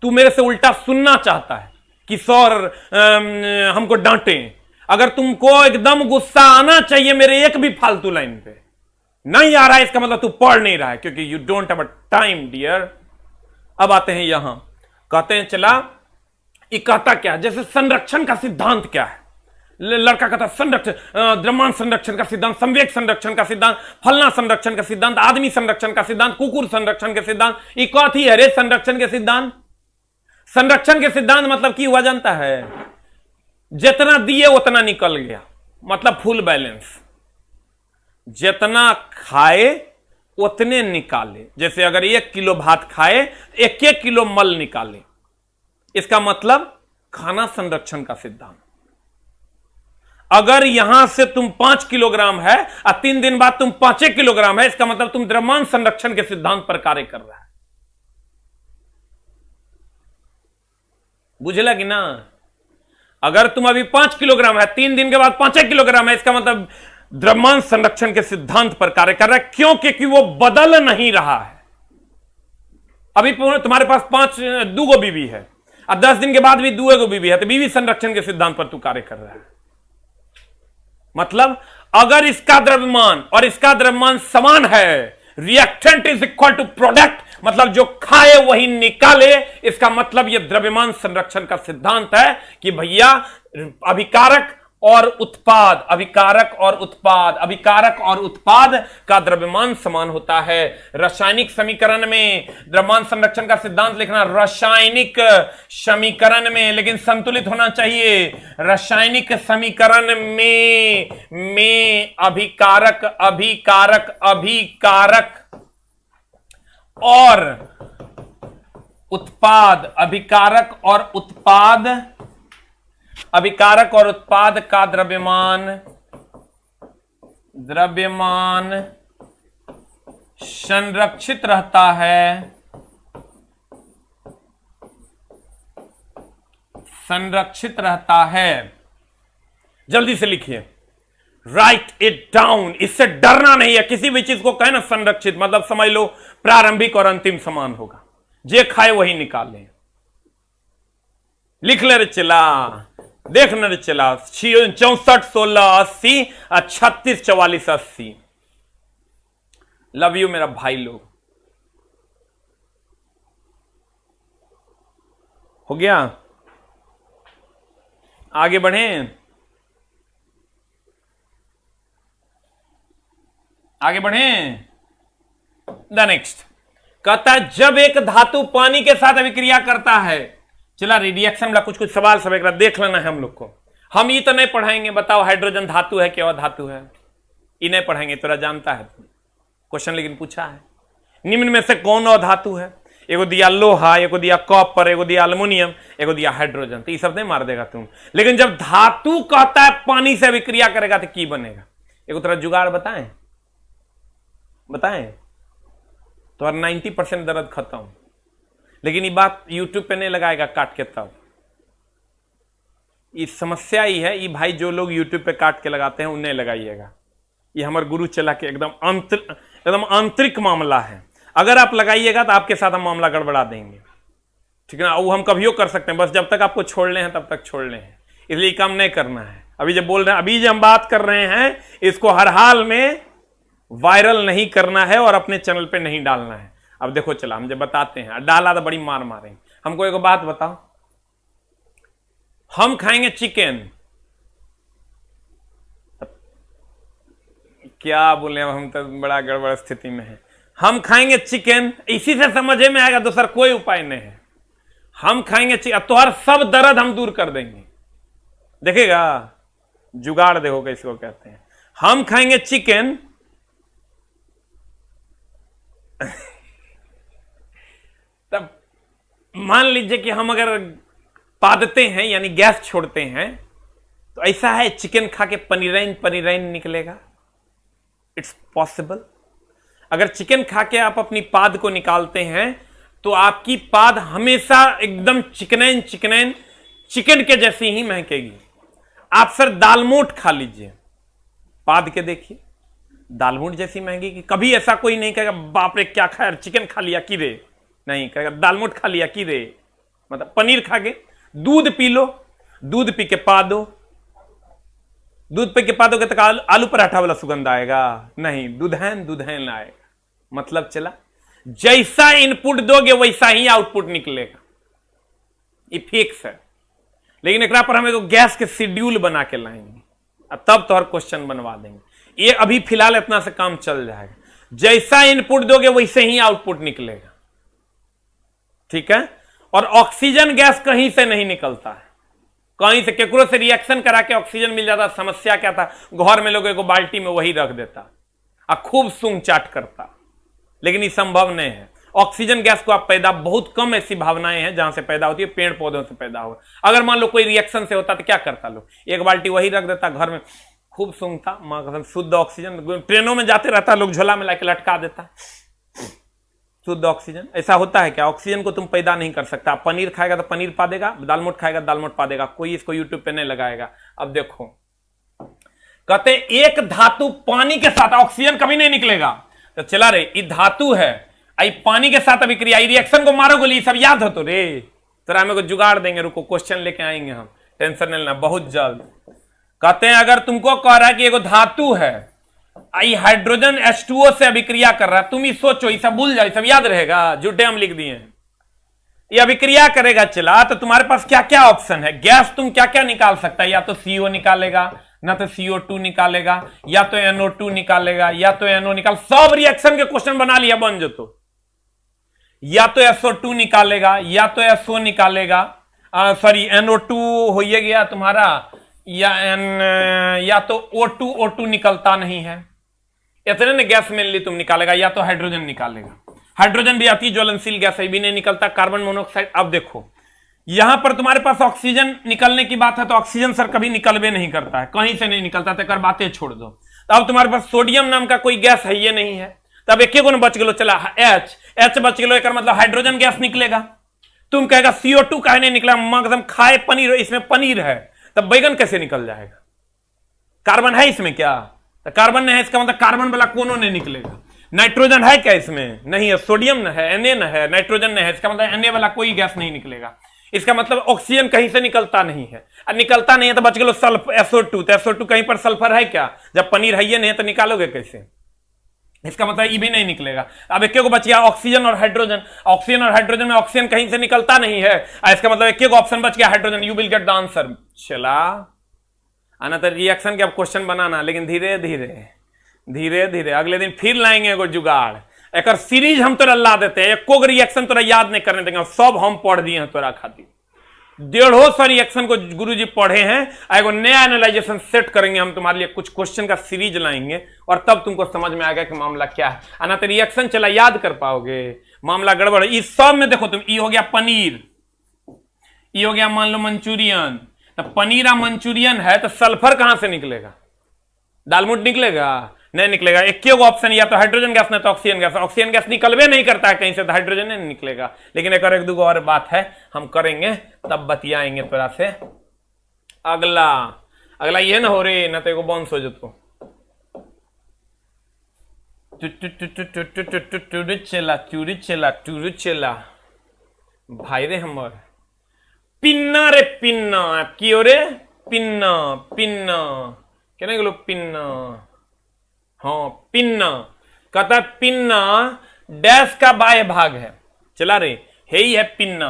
तू मेरे से उल्टा सुनना चाहता है कि सर हमको डांटे। अगर तुमको एकदम गुस्सा आना चाहिए मेरे एक भी फालतू लाइन पे, नहीं आ रहा है इसका मतलब तू पढ़ नहीं रहा है, क्योंकि you don't have a time dear. अब आते हैं यहां, कहते हैं चला ये कहता क्या, जैसे संरक्षण का सिद्धांत क्या है। लड़का कहता संरक्षण, द्रव्यमान संरक्षण का सिद्धांत, संवेग संरक्षण का सिद्धांत, फलना संरक्षण का सिद्धांत, आदमी संरक्षण का सिद्धांत, कुकुर संरक्षण के सिद्धांत। ये कथी है रे संरक्षण के सिद्धांत? संरक्षण के सिद्धांत मतलब की हुआ जानता है? जितना दिए उतना निकल गया, मतलब फुल बैलेंस। जितना खाए उतने निकाले। जैसे अगर 1 किलो भात खाए 1-1 किलो मल निकाले, इसका मतलब खाना संरक्षण का सिद्धांत। अगर यहां से तुम 5 किलोग्राम है और 3 दिन बाद तुम 5 किलोग्राम है, इसका मतलब तुम द्रव्यमान संरक्षण के सिद्धांत पर कार्य कर रहा है। बुझला कि ना? अगर तुम अभी 5 किलोग्राम है, 3 दिन के बाद 5 किलोग्राम है, इसका मतलब द्रव्यमान संरक्षण के सिद्धांत पर कार्य कर रहा है। क्यों? क्योंकि वो बदल नहीं रहा है। अभी तुम्हारे पास 2 गो बीवी है और 10 दिन के बाद भी 2 गो बीवी है, तो बीवी संरक्षण के सिद्धांत पर तू कार्य कर रहा है। मतलब अगर इसका द्रव्यमान और इसका द्रव्यमान समान है, reactant is equal to product, मतलब जो खाए वही निकाले, इसका मतलब यह द्रव्यमान संरक्षण का सिद्धांत है कि भैया अभिकारक और उत्पाद, अभिकारक और उत्पाद, अभिकारक और उत्पाद का द्रव्यमान समान होता है। रासायनिक समीकरण में द्रव्यमान संरक्षण का सिद्धांत लिखना रासायनिक समीकरण में, लेकिन संतुलित होना चाहिए। रासायनिक समीकरण में अभिकारक अभिकारक अभिकारक और उत्पाद, अभिकारक और उत्पाद, अभिकारक और उत्पाद का द्रव्यमान संरक्षित रहता है, संरक्षित रहता है। जल्दी से लिखिए, राइट इट डाउन। इससे डरना नहीं है। किसी भी चीज को कहे ना संरक्षित, मतलब समझ लो प्रारंभिक और अंतिम समान होगा, जे खाए वही निकाले। लिख ले रे चला, देख न रे चला। 64 16 80 और 36 44 80। लव यू मेरा भाई लोग। हो गया? आगे बढ़े, आगे बढ़े। द नेक्स्ट कहता है जब एक धातु पानी के साथ अभिक्रिया करता है, चला रिएक्शन में कुछ कुछ सवाल सब एक देख लेना है हम लोग को। हम ये तो नहीं पढ़ाएंगे, बताओ हाइड्रोजन धातु है क्या धातु है, ये नहीं पढ़ाएंगे, तोरा जानता है क्वेश्चन, लेकिन पूछा है निम्न में से कौन अधातु है? एगो दिया लोहा, एगो दिया कॉपर, एगो दिया एल्युमिनियम, एगो दिया हाइड्रोजन। तो ये सब नहीं मार देगा तुम। लेकिन जब धातु कहता है पानी से अभिक्रिया करेगा तो की बनेगा? एगो तोरा जुगाड़ बताएं, बताएं तो 90% दर्द खत्म। लेकिन ये बात यूट्यूब पे नहीं लगाएगा काट के, तब ये समस्या ही है। ये भाई जो लोग यूट्यूब पे काट के लगाते हैं उन्हें लगाइएगा। ये हमारे गुरु चला के एकदम आंतरिक मामला है। अगर आप लगाइएगा तो आपके साथ हम मामला गड़बड़ा देंगे, ठीक है ना? वो हम कभियो कर सकते हैं, बस जब तक आपको छोड़ने हैं तब तक छोड़ने हैं। इसलिए काम नहीं करना है। अभी जब बोल रहे हैं, अभी जो हम बात कर रहे हैं, इसको हर हाल में वायरल नहीं करना है और अपने चैनल पे नहीं डालना है। अब देखो चला, हम जब बताते हैं, डाला तो बड़ी मार मारेंगे। हमको एक बात बताओ, हम खाएंगे चिकन, क्या बोले, हम तो बड़ा गड़बड़ स्थिति में है। हम खाएंगे चिकन, इसी से समझ में आएगा, दूसरा कोई उपाय नहीं है। हम खाएंगे चिकन, तो हर सब दर्द हम दूर कर देंगे। देखेगा जुगाड़, देखो किसको कहते हैं। हम खाएंगे चिकन तब मान लीजिए कि हम अगर पादते हैं यानी गैस छोड़ते हैं, तो ऐसा है चिकन खा के पनीराइन पनीराइन निकलेगा। It's possible. अगर चिकन खा के आप अपनी पाद को निकालते हैं तो आपकी पाद हमेशा एकदम चिकनैन चिकनैन चिकन के जैसी ही महकेगी। आप सर दालमोट खा लीजिए, पाद के देखिए, दालमोट जैसी महकेगी। कभी ऐसा कोई नहीं कहेगा बाप रे क्या खाया, चिकन खा लिया कि रे, नहीं कहेगा दालमोट खा लिया कि रे। मतलब पनीर खा के, दूध पी लो, दूध पी के पा दो, दूध पे के पादों के तक आलू पराठा वाला सुगंध आएगा? नहीं, दुधैन दुधैन आएगा। मतलब चला, जैसा इनपुट दोगे वैसा ही आउटपुट निकलेगा, ये फिक्स है। लेकिन एक पर हम एक गैस के शेड्यूल बना के लाएंगे, तब तो हर क्वेश्चन बनवा देंगे। ये अभी फिलहाल इतना से काम चल जाएगा, जैसा इनपुट दोगे वैसे ही आउटपुट निकलेगा, ठीक है। और ऑक्सीजन गैस कहीं से नहीं निकलता है, कहीं से केकरो से रिएक्शन करा के ऑक्सीजन मिल जाता। समस्या क्या था, घर में लोग एक बाल्टी में वही रख देता और खूब सूंघ चाट करता, लेकिन ये संभव नहीं है। ऑक्सीजन गैस को आप पैदा, बहुत कम ऐसी भावनाएं हैं जहां से पैदा होती है, पेड़ पौधों से पैदा हो। अगर मान लो कोई रिएक्शन से होता तो क्या करता लोग, एक बाल्टी वही रख देता घर में, खूब सूंघता, मां कसम शुद्ध ऑक्सीजन। ट्रेनों में जाते रहता लोग, झोला में लाके लटका देता, शुद्ध ऑक्सीजन। ऐसा होता है क्या? ऑक्सीजन को तुम पैदा नहीं कर सकता। पनीर खाएगा तो पनीर पा देगा, दालमोट खाएगा दालमोट पा देगा, कोई इसको यूट्यूब पे नहीं लगाएगा। अब देखो, कहते एक धातु पानी के साथ ऑक्सीजन कभी नहीं निकलेगा, तो चला रे ये धातु है, आई पानी के साथ अभिक्रिया, रिएक्शन को मारो गोली, सब याद हो तो रे। तेरा हमें को जुगाड़ देंगे, रुको क्वेश्चन लेके आएंगे हम, टेंशन नहीं लेना, बहुत जल्द। कहते हैं अगर तुमको कह रहा है कि एगो धातु है, आई हाइड्रोजन H2O से अभिक्रिया कर रहा है, तुम ही सोचो, ये सब भूल जाओ, ये सब याद रहेगा, झूठे हम लिख दिए हैं। ये अभिक्रिया करेगा चला, तो तुम्हारे पास क्या क्या ऑप्शन है, गैस तुम क्या क्या निकाल सकता है? या तो CO निकालेगा, ना तो CO2 निकालेगा, या तो NO2 निकालेगा, या तो NO निकाल, सब रिएक्शन के क्वेश्चन बना लिया बन जो तो। या तो SO2 निकालेगा, या तो SO निकालेगा, सॉरी NO2 हो गया तुम्हारा, या तो O2 निकलता नहीं है, इतने ने गैस में ली तुम निकालेगा, या तो हाइड्रोजन निकालेगा। हाइड्रोजन भी अति ज्वलनशील गैस है, भी नहीं निकलता। कार्बन मोनोऑक्साइड, अब देखो यहां पर तुम्हारे पास ऑक्सीजन निकलने की बात है, तो ऑक्सीजन सर कभी निकलवे नहीं करता है, कहीं से नहीं निकलता, तो बातें छोड़ दो। तो अब तुम्हारे पास सोडियम नाम का कोई गैस है ये नहीं है, तब एक को बच गलो, चला H बच गलो, एक मतलब हाइड्रोजन गैस निकलेगा। तुम कहेगा CO2 काहे नहीं निकला, एकदम खाए पनीर, इसमें पनीर है, तब बैगन कैसे निकल जाएगा? कार्बन है इसमें क्या? तो कार्बन नहीं है, इसका मतलब कार्बन वाला कोनो नहीं निकलेगा। नाइट्रोजन है क्या इसमें? नहीं है। सोडियम न है, Na न है, नाइट्रोजन नहीं है, इसका मतलब Na वाला कोई गैस नहीं निकलेगा। इसका मतलब ऑक्सीजन कहीं से निकलता नहीं है, और निकलता नहीं है तो बच गलो SO2। तो SO2 कहीं पर सल्फर है क्या? जब पनीर है ये नहीं तो निकालोगे कैसे? इसका मतलब ये भी नहीं निकलेगा। अब एक को बच गया ऑक्सीजन और हाइड्रोजन। ऑक्सीजन और हाइड्रोजन में ऑक्सीजन कहीं से निकलता नहीं है, इसका मतलब एक को ऑप्शन बच गया hydrogen. You will get the answer. चला आना तो रिएक्शन के अब क्वेश्चन बनाना, लेकिन धीरे धीरे धीरे धीरे अगले दिन फिर लाएंगे एगो जुगाड़, एक सीरीज हम तोरा ला देते हैं, एको रिएक्शन तोरा याद नहीं करने देंगे, सब हम पढ़ दिए हैं तोरा खातिर। 150 रिएक्शन को गुरुजी पढ़े हैं, एगो नया एनालाइजेशन सेट करेंगे हम तुम्हारे लिए, कुछ क्वेश्चन का सीरीज लाएंगे, और तब तुमको समझ में आएगा कि मामला क्या है। आना तो रिएक्शन चला याद कर पाओगे, मामला गड़बड़। इस सब में देखो तुम, ये हो गया पनीर, ये हो गया मान लो मंचूरियन, तो पनीर और मंचूरियन है, तो सल्फर कहां से निकलेगा? दालमोट निकलेगा? नहीं निकलेगा। एक ऑप्शन, या तो हाइड्रोजन गैस, नहीं तो ऑक्सीजन गैस। ऑक्सीजन गैस निकलवे नहीं करता है कहीं से, तो हाइड्रोजन नहीं निकलेगा। लेकिन एक दो और बात है, हम करेंगे तब बतियाएंगे थोड़ा से। अगला ये ना हो रे, ना तो एगो बंस हो जतो। चला भाई रे हमर पिन्ना रे पिन्ना की रे पिन्ना पिन्ना कहने गेलो पिन्ना, हाँ पिन्ना। कहता है पिन्ना डैश का बाह्य भाग है, चला रे है ही है पिन्ना।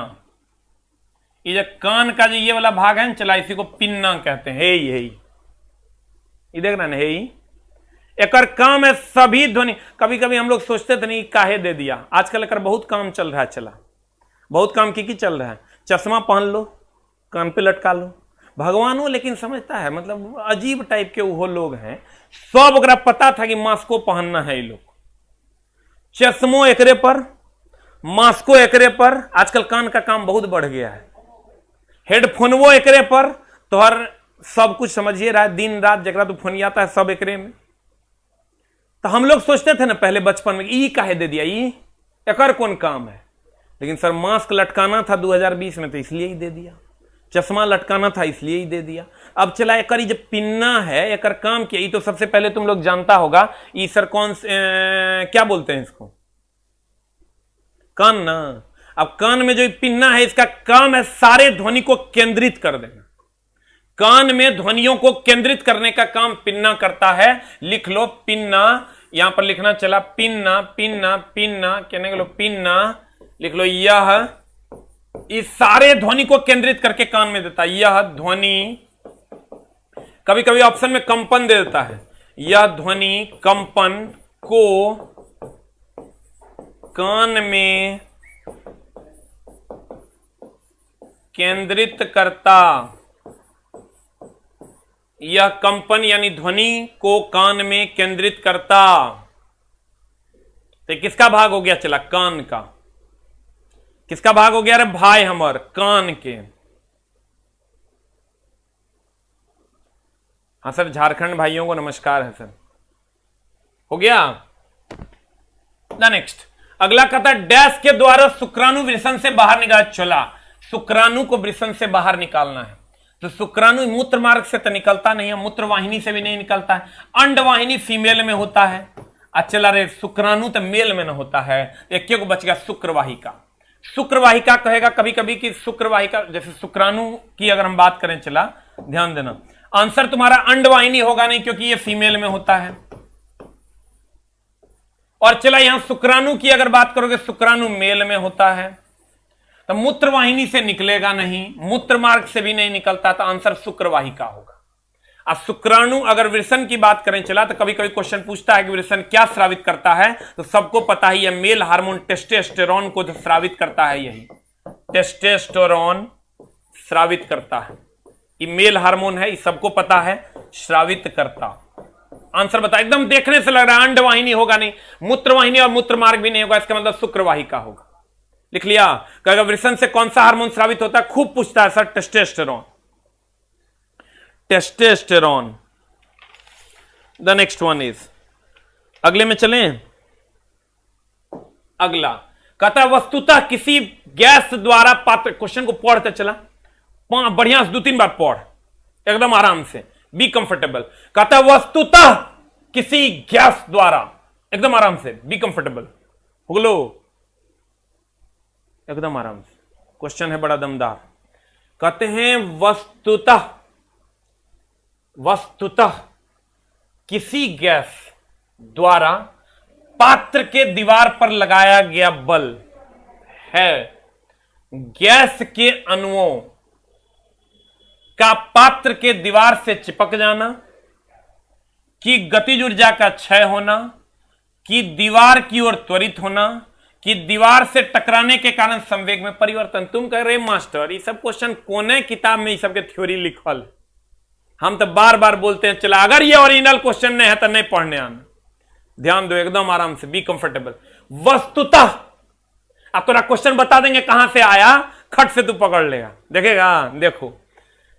ये जो कान का जो ये वाला भाग है ना, चला इसी को पिन्ना कहते हैं। है ही ये देख रहा ना, है ही एकर काम है सभी ध्वनि। कभी कभी हम लोग सोचते थे नहीं काहे दे दिया, आजकल एकर बहुत काम चल रहा है, चला बहुत काम की चल रहा है। चश्मा पहन लो, कान पे लटका लो, भगवान हो लेकिन समझता है, मतलब अजीब टाइप के वो लोग हैं, सब ओकरा पता था कि मास्को पहनना है। ये लोग चश्मो एकरे पर, मास्को एकरे पर, आजकल कान का काम बहुत बढ़ गया है, हेडफोन वो एकरे पर, तो हर सब कुछ समझिए रहा है, दिन रात जगह तो फोन आता है सब एकरे में। तो हम लोग सोचते थे ना पहले बचपन में, ई काहे दे दिया, ई एकर कौन काम है, लेकिन सर मास्क लटकाना था 2020 में तो इसलिए ही दे दिया, चश्मा लटकाना था इसलिए ही दे दिया। अब चला एकर जब पिन्ना है, एकर काम क्या, ये तो सबसे पहले तुम लोग जानता होगा, ये सर कौन क्या बोलते हैं इसको, कान ना। अब कान में जो पिन्ना है, इसका काम है सारे ध्वनि को केंद्रित कर देना। कान में ध्वनियों को केंद्रित करने का काम पिन्ना करता है। लिख लो पिन्ना, यहां पर लिखना चला पिन्ना, पिन्ना पिन्ना कहने के लो पिन्ना, लिख लो यह इस सारे ध्वनि को केंद्रित करके कान में देता है। यह ध्वनि, कभी कभी ऑप्शन में कंपन दे देता है, यह ध्वनि कंपन को कान में केंद्रित करता। यह कंपन यानी ध्वनि को कान में केंद्रित करता। तो किसका भाग हो गया, चला कान का। किसका भाग हो गया, अरे भाई हमर कान के। हाँ सर, झारखंड भाइयों को नमस्कार है सर, हो गया। नेक्स्ट अगला कहता है डैश के द्वारा शुक्राणु वृषण से बाहर निकाल। चला शुक्राणु को वृषण से बाहर निकालना है, तो शुक्राणु मूत्र मार्ग से तो निकलता नहीं है, मूत्र वाहिनी से भी नहीं निकलता है, अंडवाहिनी फीमेल में होता है। अच्छा रे शुक्राणु तो मेल में न होता है, एक को बच गया शुक्रवाहिका। शुक्रवाहिका कहेगा कभी कभी कि शुक्रवाहिका, जैसे शुक्राणु की अगर हम बात करें, चला ध्यान देना, आंसर तुम्हारा अंडवाहिनी होगा नहीं क्योंकि ये फीमेल में होता है। और चला यहां शुक्राणु की अगर बात करोगे, शुक्राणु मेल में होता है, तो मूत्रवाहिनी से निकलेगा नहीं, मूत्र मार्ग से भी नहीं निकलता, तो आंसर शुक्रवाहिका होगा। अब शुक्राणु अगर वृषण की बात करें, चला तो कभी कभी क्वेश्चन पूछता है कि वृषण क्या स्रावित करता है, तो सबको पता ही है मेल हार्मोन टेस्टोस्टेरोन को जो स्रावित करता है, यही टेस्टोस्टेरोन स्रावित करता है। ये मेल हार्मोन है, ये सबको पता है, स्रावित करता। आंसर बता, एकदम देखने से लग रहा है अंडवाहिनी होगा नहीं, मूत्रवाहिनी और मूत्र मार्ग भी नहीं होगा, इसका मतलब शुक्रवाहिका होगा। लिख लिया। कहेगा वृषण से कौन सा हार्मोन स्रावित होता है, खूब पूछता है sir, testosterone. Testosterone. The next one is, अगले में चलें। अगला कहता है वस्तुतः किसी गैस द्वारा पात्र, क्वेश्चन को पढ़ते चला, बढ़िया से 2-3 बार पढ़, एकदम आराम से, बी कंफर्टेबल। कहता है वस्तुतः किसी गैस द्वारा, एकदम आराम से, बी कंफर्टेबल, बोलो एकदम आराम से, क्वेश्चन है बड़ा दमदार। कहते हैं वस्तुतः, वस्तुतः किसी गैस द्वारा पात्र के दीवार पर लगाया गया बल है, गैस के अणुओं का पात्र के दीवार से चिपक जाना, कि गतिज ऊर्जा का क्षय होना, कि दीवार की ओर त्वरित होना, कि दीवार से टकराने के कारण संवेग में परिवर्तन। तुम कह रहे मास्टर ये सब क्वेश्चन कोने किताब में ये सब के थ्योरी लिखल, हम तो बार बार बोलते हैं, चला अगर ये ओरिजिनल क्वेश्चन नहीं है तो नहीं पढ़ने आना। ध्यान दो, एकदम आराम से, बी कंफर्टेबल। वस्तुतः अब थोड़ा क्वेश्चन बता देंगे कहां से आया, खट से तू पकड़ लेगा, देखेगा। देखो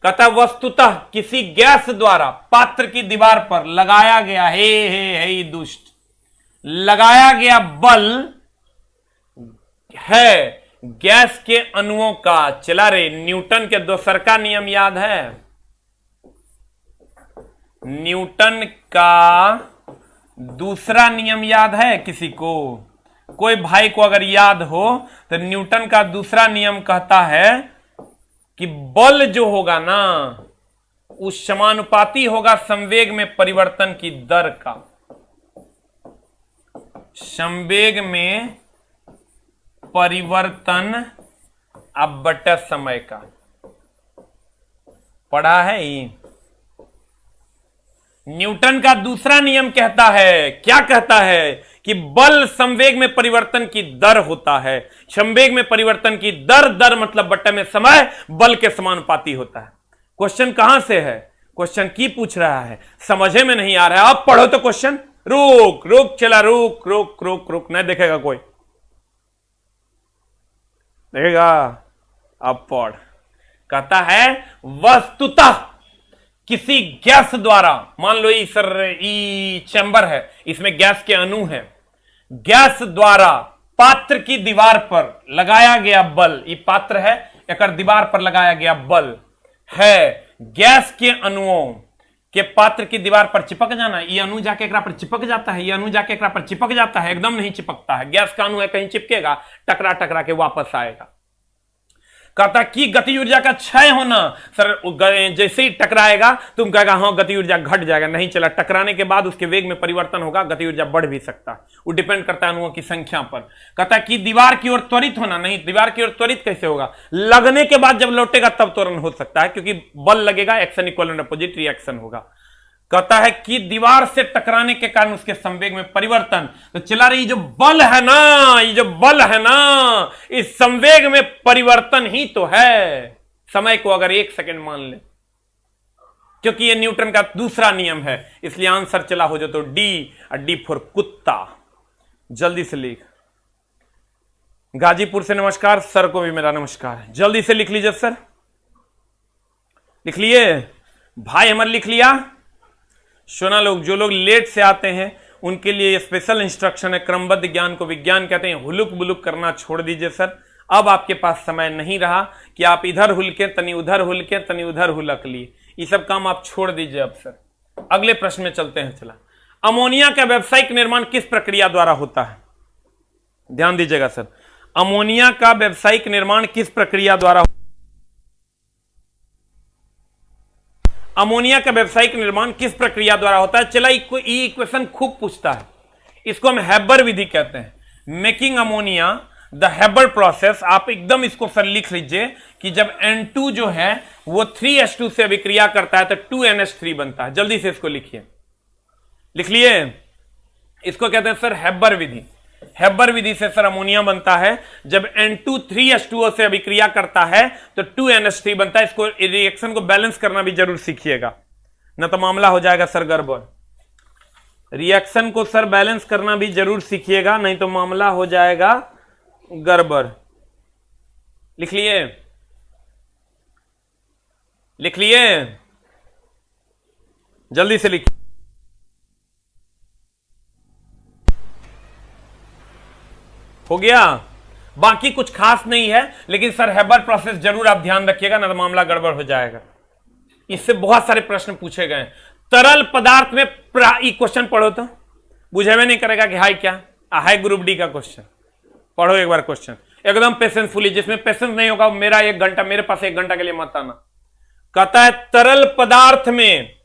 कहता वस्तुतः किसी गैस द्वारा पात्र की दीवार पर लगाया गया हे दुष्ट, लगाया गया बल है गैस के अणुओं का। चला रे, न्यूटन के दूसर का नियम याद है, न्यूटन का दूसरा नियम याद है किसी को, कोई भाई को अगर याद हो तो न्यूटन का दूसरा नियम कहता है कि बल जो होगा ना उस समानुपाती होगा संवेग में परिवर्तन की दर का, संवेग में परिवर्तन अब बटा समय का। पढ़ा है ये, न्यूटन का दूसरा नियम कहता है, क्या कहता है कि बल संवेग में परिवर्तन की दर होता है। संवेग में परिवर्तन की दर मतलब बट्टे में समय बल के समानुपाती होता है। क्वेश्चन कहां से है? क्वेश्चन की पूछ रहा है, समझे में नहीं आ रहा है। अब पढ़ो तो क्वेश्चन। रुक रुक चला, रुक रुक रुक रुक, नहीं देखेगा कोई, देखेगा? अब पढ़। कहता है वस्तुतः किसी गैस द्वारा, मान लो ई चैम्बर है, इसमें गैस के अणु है, गैस द्वारा पात्र की दीवार पर लगाया गया बल, ये पात्र है, एक दीवार पर लगाया गया बल है, गैस के अणुओं के पात्र की दीवार पर चिपक जाना। ये अणु जाके एकरा पर चिपक जाता है, ये अणु जाके एकरा पर चिपक जाता है, एकदम नहीं चिपकता है। गैस का अणु है, कहीं चिपकेगा, टकरा टकरा के वापस आएगा। कहता कि गति ऊर्जा का क्षय होना, सर जैसे ही टकराएगा तुम कहेगा हाँ गति ऊर्जा घट जाएगा, नहीं चला, टकराने के बाद उसके वेग में परिवर्तन होगा, गति ऊर्जा बढ़ भी सकता है, वो डिपेंड करता है अणुओं की संख्या पर। कहता कि दीवार की ओर त्वरित होना, नहीं, दीवार की ओर त्वरित कैसे होगा? लगने के बाद जब लौटेगा तब त्वरण हो सकता है, क्योंकि बल लगेगा, action equal and opposite reaction होगा। कहता है कि दीवार से टकराने के कारण उसके संवेग में परिवर्तन। तो चला रही जो बल है ना, ये जो बल है ना, इस संवेग में परिवर्तन ही तो है। समय को अगर 1 सेकंड मान ले, क्योंकि ये न्यूटन का दूसरा नियम है, इसलिए आंसर चला हो जाए तो डी, और डी फॉर कुत्ता। जल्दी से लिख। गाजीपुर से नमस्कार, सर को भी मेरा नमस्कार। जल्दी से लिख लीजिए सर, लिख लिए भाई, हमारे लिख लिया। सुना लोग, जो लोग लेट से आते हैं उनके लिए स्पेशल इंस्ट्रक्शन है, क्रमबद्ध ज्ञान को विज्ञान कहते हैं। हुलुक बुलुक करना छोड़ दीजिए सर, अब आपके पास समय नहीं रहा कि आप इधर हुलके, तनी उधर हुलके, तनी उधर हुलक लिए, ये सब काम आप छोड़ दीजिए अब सर। अगले प्रश्न में चलते हैं। चला, अमोनिया का व्यावसायिक निर्माण किस प्रक्रिया द्वारा होता है? ध्यान दीजिएगा सर, अमोनिया का व्यावसायिक निर्माण किस प्रक्रिया द्वारा? अमोनिया का व्यावसायिक निर्माण किस प्रक्रिया द्वारा होता है? चला, ये इक्वेशन खूब पूछता है, इसको हम हैबर विधि कहते हैं। Making ammonia the Haber process. आप एकदम इसको सर लिख लीजिए कि जब N2 जो है वो 3H2 से अभिक्रिया करता है तो 2NH3 बनता है। जल्दी से इसको लिखिए, लिख लिए? इसको कहते हैं सर हैबर विधि। हैबर विधि से सर अमोनिया बनता है जब N2 3H2O से अभिक्रिया करता है तो 2NH3 बनता है। इसको रिएक्शन को बैलेंस करना भी जरूर सीखिएगा, न तो मामला हो जाएगा सर गड़बड़। रिएक्शन को सर बैलेंस करना भी जरूर सीखिएगा, नहीं तो मामला हो जाएगा गड़बड़। लिख लिए? लिख लिए? जल्दी से लिखिए। हो गया? बाकी कुछ खास नहीं है, लेकिन सर हैबर प्रोसेस जरूर आप ध्यान रखिएगा, ना तो मामला गड़बड़ हो जाएगा। इससे बहुत सारे प्रश्न पूछे गए। तरल पदार्थ में क्वेश्चन पढ़ो तो बुझे में नहीं करेगा कि हाई क्या हाई ग्रुप डी का क्वेश्चन पढ़ो एक बार क्वेश्चन, एकदम पेशेंसफुली। जिसमें पेशेंस नहीं होगा मेरा 1 घंटा, मेरे पास 1 घंटा के लिए मत आना। कहता है तरल पदार्थ में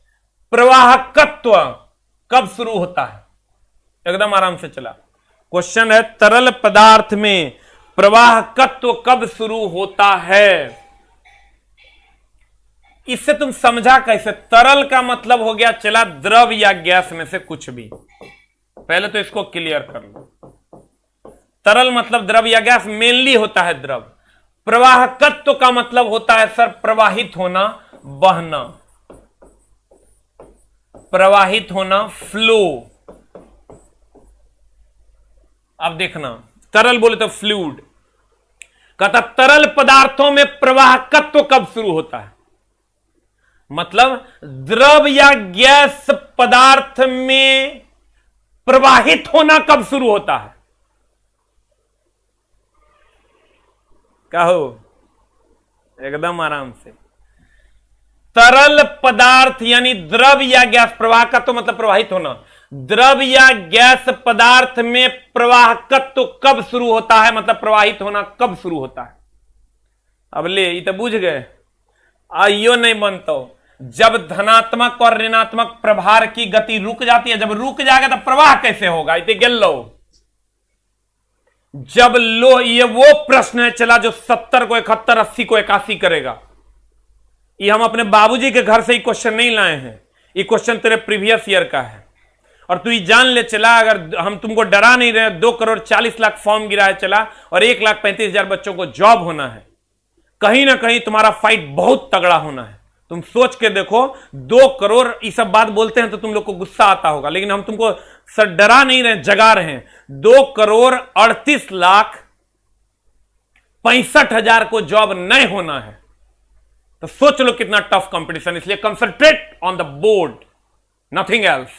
प्रवाहकत्व कब शुरू होता है? एकदम आराम से चला। क्वेश्चन है तरल पदार्थ में प्रवाहकत्व कब शुरू होता है? इससे तुम समझा कैसे? तरल का मतलब हो गया चला द्रव या गैस में से कुछ भी। पहले तो इसको क्लियर कर लो। तरल मतलब द्रव या गैस, मेनली होता है द्रव। प्रवाहकत्व का मतलब होता है सर प्रवाहित होना, बहना, प्रवाहित होना, फ्लो। अब देखना, तरल बोले तो फ्लूइड। कहता तरल पदार्थों में प्रवाहकत्व कब शुरू होता है? मतलब द्रव या गैस पदार्थ में प्रवाहित होना कब शुरू होता है? कहो एकदम आराम से। तरल पदार्थ यानी द्रव या गैस, प्रवाहकत्व मतलब प्रवाहित होना। द्रव या गैस पदार्थ में प्रवाहकत्व कब शुरू होता है? मतलब प्रवाहित होना कब शुरू होता है? अब ले, ये तो बुझ गए। आइयो नहीं बनता जब धनात्मक और ऋणात्मक प्रभार की गति रुक जाती है। जब रुक जाएगा तो प्रवाह कैसे होगा? इतने गेल लो। जब लो, ये वो प्रश्न है चला जो 70 को 71, 80 को 81 करेगा। ये हम अपने बाबूजी के घर से ही क्वेश्चन नहीं लाए हैं, ये क्वेश्चन तेरे प्रीवियस ईयर का है और तू ये जान ले चला, अगर हम तुमको डरा नहीं रहे, 2,40,00,000 फॉर्म गिराया चला और 1,35,000 बच्चों को जॉब होना है, कहीं ना कहीं तुम्हारा फाइट बहुत तगड़ा होना है। तुम सोच के देखो, 2 करोड़, ये सब बात बोलते हैं तो तुम लोग को गुस्सा आता होगा, लेकिन हम तुमको सर डरा नहीं रहे, जगा रहे हैं। 2,38,65,000 को जॉब नहीं होना है, तो सोच लो कितना टफ कंपटीशन। इसलिए concentrate on the board, nothing else.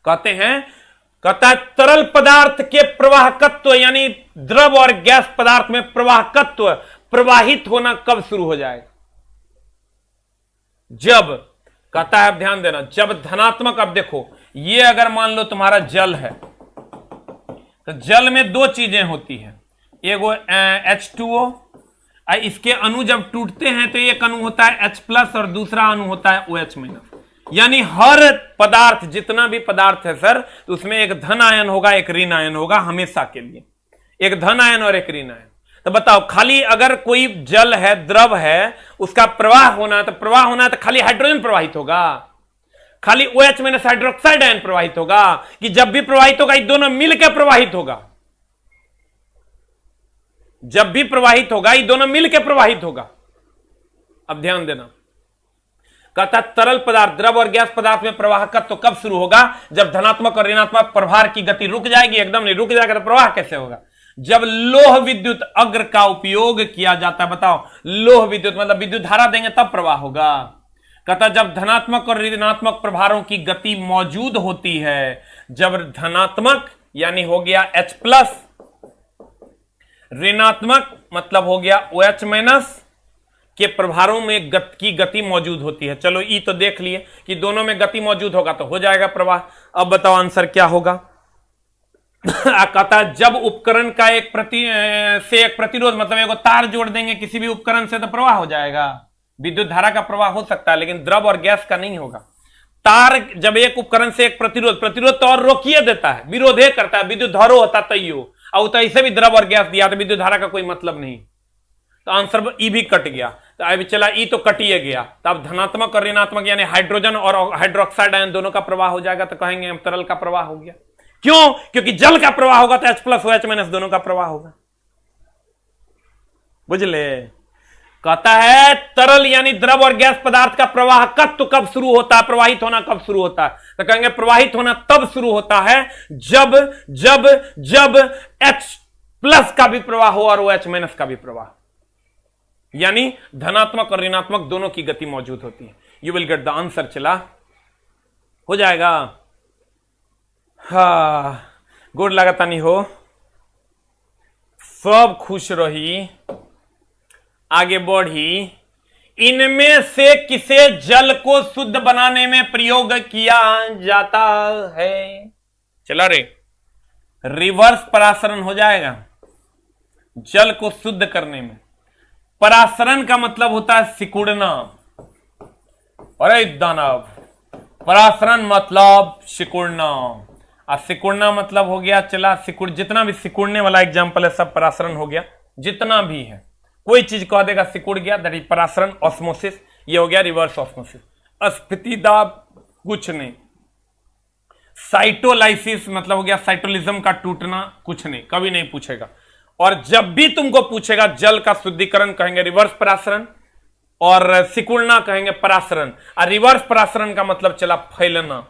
कहता है तरल पदार्थ के प्रवाहकत्व यानी द्रव और गैस पदार्थ में प्रवाहकत्व, प्रवाहित होना कब शुरू हो जाएगा? जब, कहता है, अब ध्यान देना, जब धनात्मक, अब देखो ये अगर मान लो तुम्हारा जल है तो जल में 2 चीजें होती है, एगो H2O, इसके अणु जब टूटते हैं तो एक अणु होता है H+ और दूसरा अणु होता है OH-। यानी हर पदार्थ, जितना भी पदार्थ है सर, तो उसमें एक धन आयन होगा, एक ऋण आयन होगा, हमेशा के लिए एक धन आयन और एक ऋण आयन। तो बताओ, खाली अगर कोई जल है, द्रव है, उसका प्रवाह होना है, तो प्रवाह होना है तो खाली हाइड्रोजन प्रवाहित होगा, खाली OH- हाइड्रोक्साइड आयन प्रवाहित होगा, कि जब भी प्रवाहित होगा ये दोनों मिलकर प्रवाहित होगा, जब भी प्रवाहित होगा ये दोनों मिलकर प्रवाहित होगा। अब ध्यान देना, कहता तरल पदार्थ, द्रव और गैस पदार्थ में प्रवाहकत्व तो कब शुरू होगा? जब धनात्मक और ऋणात्मक प्रभार की गति रुक जाएगी, एकदम नहीं रुक जाएगा तो प्रवाह कैसे होगा? जब लोह विद्युत अग्र का उपयोग किया जाता है। बताओ, लोह विद्युत मतलब विद्युत धारा देंगे तब प्रवाह होगा। कहता जब धनात्मक और ऋणात्मक प्रभारों की गति मौजूद होती है, जब धनात्मक यानी हो गया H+, ऋणात्मक मतलब हो गया OH- के प्रभारों में की गति मौजूद होती है। चलो ई तो देख लिए कि दोनों में गति मौजूद होगा तो हो जाएगा प्रवाह। अब बताओ आंसर क्या होगा? कहता जब उपकरण का एक प्रतिरोध मतलब एगो तार जोड़ देंगे किसी भी उपकरण से तो प्रवाह हो जाएगा। विद्युत धारा का प्रवाह हो सकता है लेकिन द्रव और गैस का नहीं होगा। तार जब एक उपकरण से एक प्रतिरोध तो और रोकिए देता है, विरोधे करता है, विद्युत धारो होता तैयो, और तो ऐसे भी द्रव और गैस दिया तो विद्युत धारा का कोई मतलब नहीं, तो आंसर ई भी कट गया। तो अभी चला ई तो कटिए गया, तो अब धनात्मक और ऋणात्मक यानी हाइड्रोजन और हाइड्रोक्साइड आयन दोनों का प्रवाह हो जाएगा, तो कहेंगे हम तरल का प्रवाह हो गया। क्यों? क्योंकि जल का प्रवाह होगा तो H+ OH- दोनों का प्रवाह होगा। बुझले? कहता है तरल यानी द्रव और गैस पदार्थ का प्रवाहकत्व कब शुरू होता है, प्रवाहित होना कब शुरू होता है? तो कहेंगे प्रवाहित होना तब शुरू होता है जब जब जब H+ का भी प्रवाह हो और OH- का भी प्रवाह, यानी धनात्मक और ऋणात्मक दोनों की गति मौजूद होती है। You will get the answer. चला हो जाएगा। हाँ, गुड लगाता नहीं हो, सब खुश रही, आगे बढ़ी। इनमें से किसे जल को शुद्ध बनाने में प्रयोग किया जाता है? चला रे, रिवर्स परासरण हो जाएगा जल को शुद्ध करने में। परासरण का मतलब होता है सिकुड़ना। अरे दानव, परासरण मतलब सिकुड़ना, और सिकुड़ना मतलब हो गया, चला सिकुड़, जितना भी सिकुड़ने वाला एग्जाम्पल है सब परासरण हो गया। जितना भी है कोई चीज कह देगा सिकुड़ गया, दैट इज परासरण। ऑस्मोसिस ये हो गया रिवर्स ऑस्मोसिस। अस्फीति दाब कुछ नहीं। साइटोलाइसिस मतलब हो गया साइटोलिज्म का टूटना, कुछ नहीं, कभी नहीं पूछेगा। और जब भी तुमको पूछेगा जल का शुद्धिकरण कहेंगे रिवर्स परासरण, और सिकुड़ना कहेंगे परासरण। और रिवर्स परासरण का मतलब चला फैलना।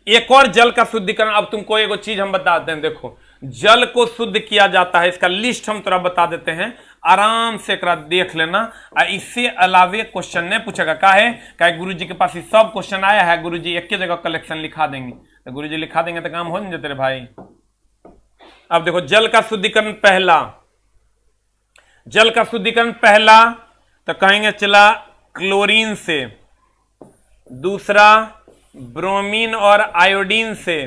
एक और जल का शुद्धिकरण, अब तुमको एगो चीज हम बताते हैं, देखो जल को शुद्ध किया जाता है, इसका लिस्ट हम थोड़ा बता देते हैं, आराम से एकरा देख लेना। इससे अलावे क्वेश्चन नहीं पूछेगा, काहे गुरुजी के पास सब क्वेश्चन आया है, गुरुजी एक जगह कलेक्शन लिखा देंगे, तो गुरुजी लिखा देंगे तो काम हो नहीं तेरे भाई। अब देखो जल का शुद्धिकरण पहला, जल का शुद्धिकरण पहला तो कहेंगे चला क्लोरीन से, दूसरा ब्रोमीन और आयोडीन से,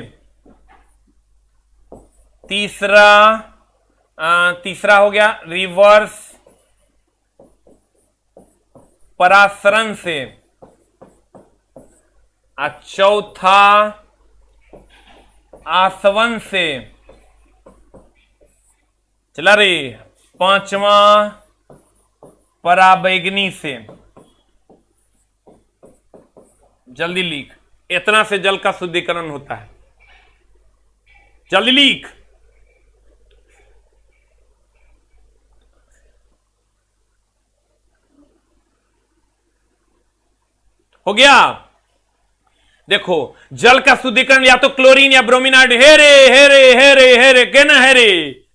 तीसरा हो गया रिवर्स परासरण से, चौथा आसवन से, चला रे, पांचवा पराबैगनी से, जल्दी लीक। इतना से जल का शुद्धिकरण होता है, जल्दी लीक। हो गया। देखो जल का शुद्धिकरण या तो क्लोरीन या ब्रोमीनाइड, हेरे हेरे हेरे हेरे कहना हेरे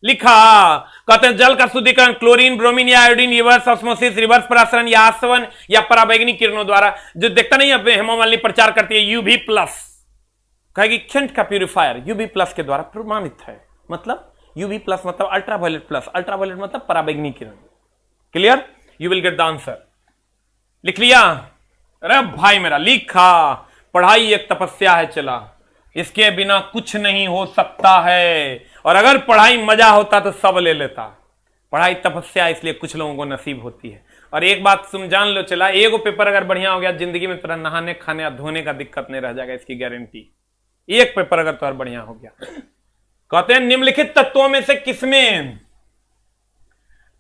लिखा। कहते हैं जल का शुद्धिकरण क्लोरीन, ब्रोमीन या आयोडीन, रिवर्स ऑस्मोसिस, रिवर्स परासरण या आसवन या पराबैंगनी किरणों द्वारा। जो देखता नहीं है हेमा मालिनी प्रचार करती है यूवी प्लस, कहेगी खेंट का प्यूरिफायर यूवी प्लस के द्वारा प्रमाणित है। मतलब यूवी प्लस मतलब अल्ट्रावायलेट प्लस, अल्ट्रावायलेट मतलब पराबैंगनी किरण। Clear? You will get the answer. लिख लिया? अरे भाई मेरा लिखा। पढ़ाई एक तपस्या है चला, इसके बिना कुछ नहीं हो सकता है। और अगर पढ़ाई मजा होता तो सब ले लेता। पढ़ाई तपस्या इसलिए कुछ लोगों को नसीब होती है। और एक बात तुम जान लो चला, एगो पेपर अगर बढ़िया हो गया जिंदगी में तेरा नहाने खाने या धोने का दिक्कत नहीं रह जाएगा, इसकी गारंटी। एक पेपर अगर तुम्हारा बढ़िया हो गया। कहते हैं निम्नलिखित तत्वों में से किसमें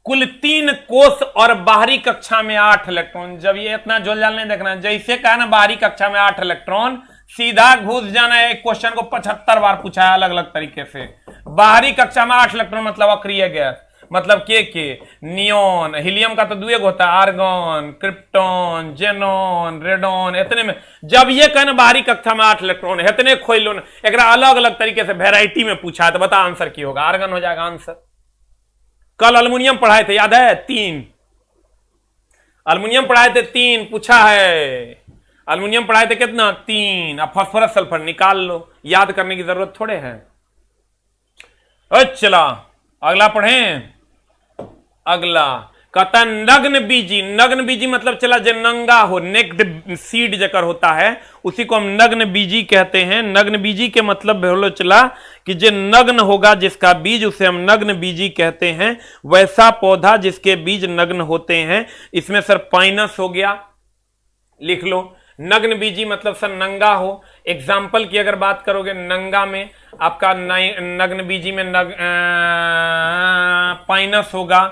कुल 3 कोष और बाहरी कक्षा में 8 इलेक्ट्रॉन। जब ये इतना जोलजाल नहीं देखना, जैसे कहा ना बाहरी कक्षा में 8 इलेक्ट्रॉन, सीधा घुस जाना है। क्वेश्चन को 75 बार पूछा है अलग अलग तरीके से। बाहरी कक्षा में 8 इलेक्ट्रॉन मतलब अक्रिय गैस, मतलब के नियोन, हीलियम का तो 2 होता है, आर्गन, क्रिप्टॉन, जेनॉन, रेडॉन। इतने में जब ये कहना बाहरी कक्षा में 8 इलेक्ट्रॉन है, इतने खोल लो। एक अलग अलग तरीके से वेराइटी में पूछा है तो बता आंसर की होगा। आर्गन हो जाएगा आंसर। कल अल्युमिनियम पढ़ाए थे, याद है? 3 अल्युमिनियम पढ़ाए थे, 3 पूछा है। अल्युमिनियम पढ़ाए थे कितना? 3। अब फास्फोरस सल्फर निकाल लो, याद करने की जरूरत थोड़े है। चला अगला पढ़ें। अगला कहता नग्न बीजी। नग्न बीजी मतलब चला जो नंगा हो, नेक्ड सीड जकर होता है उसी को हम नग्न बीजी कहते हैं। नग्न बीजी के मतलब बोलो चला कि जो नग्न होगा जिसका बीज, उसे हम नग्न बीजी कहते हैं। वैसा पौधा जिसके बीज नग्न होते हैं। इसमें सर पाइनस हो गया, लिख लो। नग्न बीजी मतलब सर नंगा हो। एग्जाम्पल की अगर बात करोगे, नंगा में आपका नग्न बीजी में पाइनस होगा।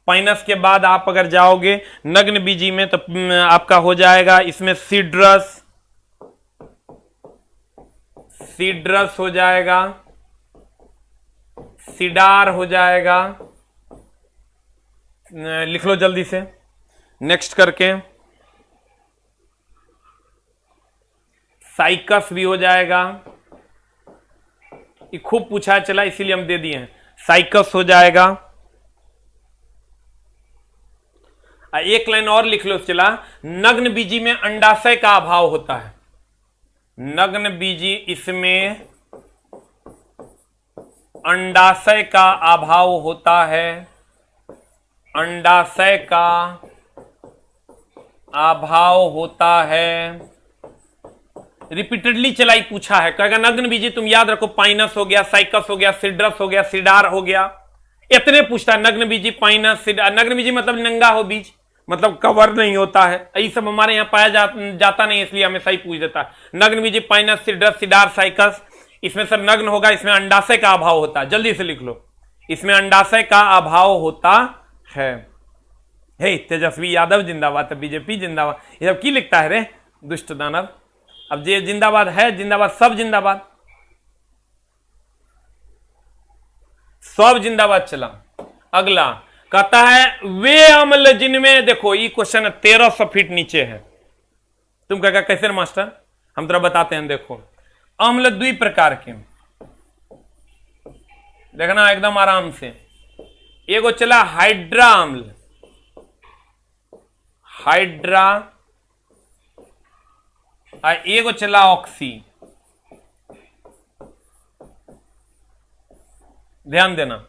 पाइनस के बाद आप अगर जाओगे नग्न बीजी में तो आपका हो जाएगा इसमें सीड्रस, सीड्रस हो जाएगा, सीडार हो जाएगा। लिख लो जल्दी से नेक्स्ट करके। साइकस भी हो जाएगा, ये खूब पूछा चला इसीलिए हम दे दिए हैं। साइकस हो जाएगा। एक लाइन और लिख लो चला, नग्न बीजी में अंडाशय का अभाव होता है। नग्न बीजी इसमें अंडाशय का अभाव होता है। अंडाशय का अभाव होता है। रिपीटेडली चलाई पूछा है, कहेगा नग्न बीजी तुम याद रखो, पाइनस हो गया, साइकस हो गया, सिड्रस हो गया, सिडार हो गया। इतने पूछता है नग्न बीजी, पाइनस, सिडार। नग्न बीजी मतलब नंगा हो बीज, मतलब कवर नहीं होता है। यही सब हमारे यहां पाया जाता नहीं, इसलिए हमेशा ही पूछ देता है। नग्न बीजी, पाइनस, सिड्रस, सिडार, साइकस। इसमें सर नग्न होगा, इसमें अंडाशय का अभाव होता है। जल्दी से लिख लो, इसमें अंडाशय का अभाव होता है। हे तेजस्वी यादव जिंदाबाद, बीजेपी जिंदाबाद। ये सब की लिखता है रे दुष्ट दानव। अब ये जिंदाबाद है, जिंदाबाद, सब जिंदाबाद, सब जिंदाबाद। चला अगला कहता है वे अम्ल जिनमें, देखो ये क्वेश्चन 1300 फीट नीचे है। तुम कहेगा कैसे मास्टर, हम तरह बताते हैं। देखो अम्ल 2 प्रकार के, देखना एकदम आराम से। एगो चला हाइड्रा अम्ल, हाइड्रा, एगो चला ऑक्सी। ध्यान देना,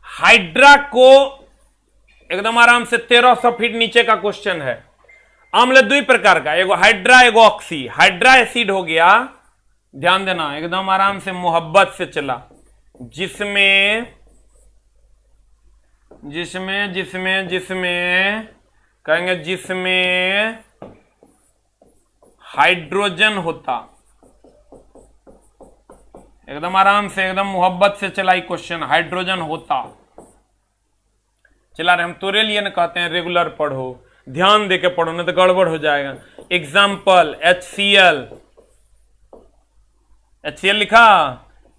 हाइड्रा को एकदम आराम से 1300 फीट नीचे का क्वेश्चन है। अम्ल 2 प्रकार का, एगो हाइड्रा एगो ऑक्सी। हाइड्रा एसिड हो गया, ध्यान देना एकदम आराम से मोहब्बत से चला, जिसमें जिसमें जिसमें जिसमें कहेंगे जिसमें हाइड्रोजन होता। एकदम आराम से एकदम मोहब्बत से चलाई क्वेश्चन, हाइड्रोजन होता। चला रहे हम तोरे लिए ना कहते हैं रेगुलर पढ़ो। ध्यान देके पढ़ो ना तो गड़बड़ हो जाएगा। एग्जाम्पल HCl, HCl लिखा,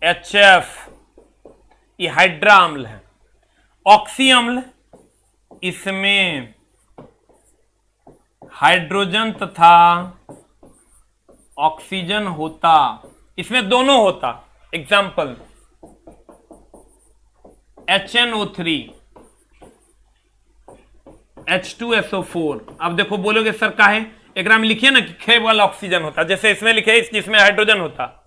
HF, ये हाइड्रा अम्ल है। ऑक्सी अम्ल, इसमें हाइड्रोजन तथा ऑक्सीजन होता, इसमें दोनों होता। Example HNO3, H2SO4। अब देखो बोलोगे सर का है, एक में लिखिए ना कि केवल ऑक्सीजन होता, जैसे इसमें लिखे इसमें हाइड्रोजन होता,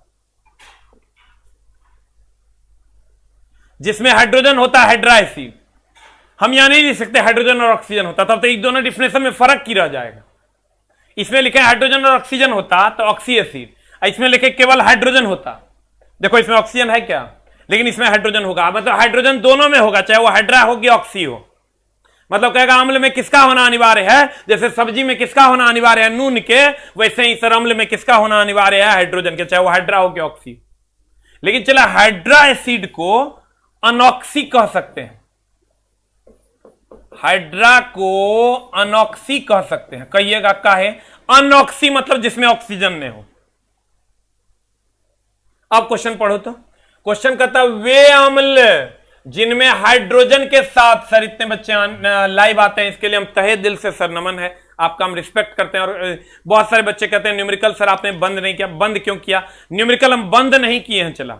जिसमें हाइड्रोजन होता हाइड्रा एसिड। हम यहां नहीं लिख सकते हाइड्रोजन और ऑक्सीजन होता, तब तो एक दोनों डिफिनेशन में फर्क की रह जाएगा। इसमें लिखे हाइड्रोजन और ऑक्सीजन होता तो ऑक्सी एसिड, इसमें लिखे केवल हाइड्रोजन होता। देखो इसमें ऑक्सीजन है क्या, लेकिन इसमें हाइड्रोजन होगा, मतलब हाइड्रोजन दोनों में होगा, चाहे वो हाइड्रा हो कि ऑक्सी हो। मतलब कहेगा अम्ल में किसका होना अनिवार्य है, जैसे सब्जी में किसका होना अनिवार्य है नून के, वैसे ही सर अम्ल में किसका होना अनिवार्य है हाइड्रोजन के, चाहे वो हाइड्रा हो कि ऑक्सी। लेकिन चला हाइड्रा एसिड को अनॉक्सी कह सकते हैं, हाइड्रा को अनॉक्सी कह सकते हैं। कहिएगा काहे अनॉक्सी, मतलब जिसमें ऑक्सीजन नहीं हो। अब क्वेश्चन पढ़ो तो, क्वेश्चन कहता वे अम्ल जिनमें हाइड्रोजन के साथ, सर इतने बच्चे लाइव आते हैं इसके लिए हम तहे दिल से सर नमन है, आपका हम रिस्पेक्ट करते हैं। और बहुत सारे बच्चे कहते हैं न्यूमेरिकल सर आपने बंद नहीं किया, बंद क्यों किया? न्यूमेरिकल हम बंद नहीं किए हैं, चला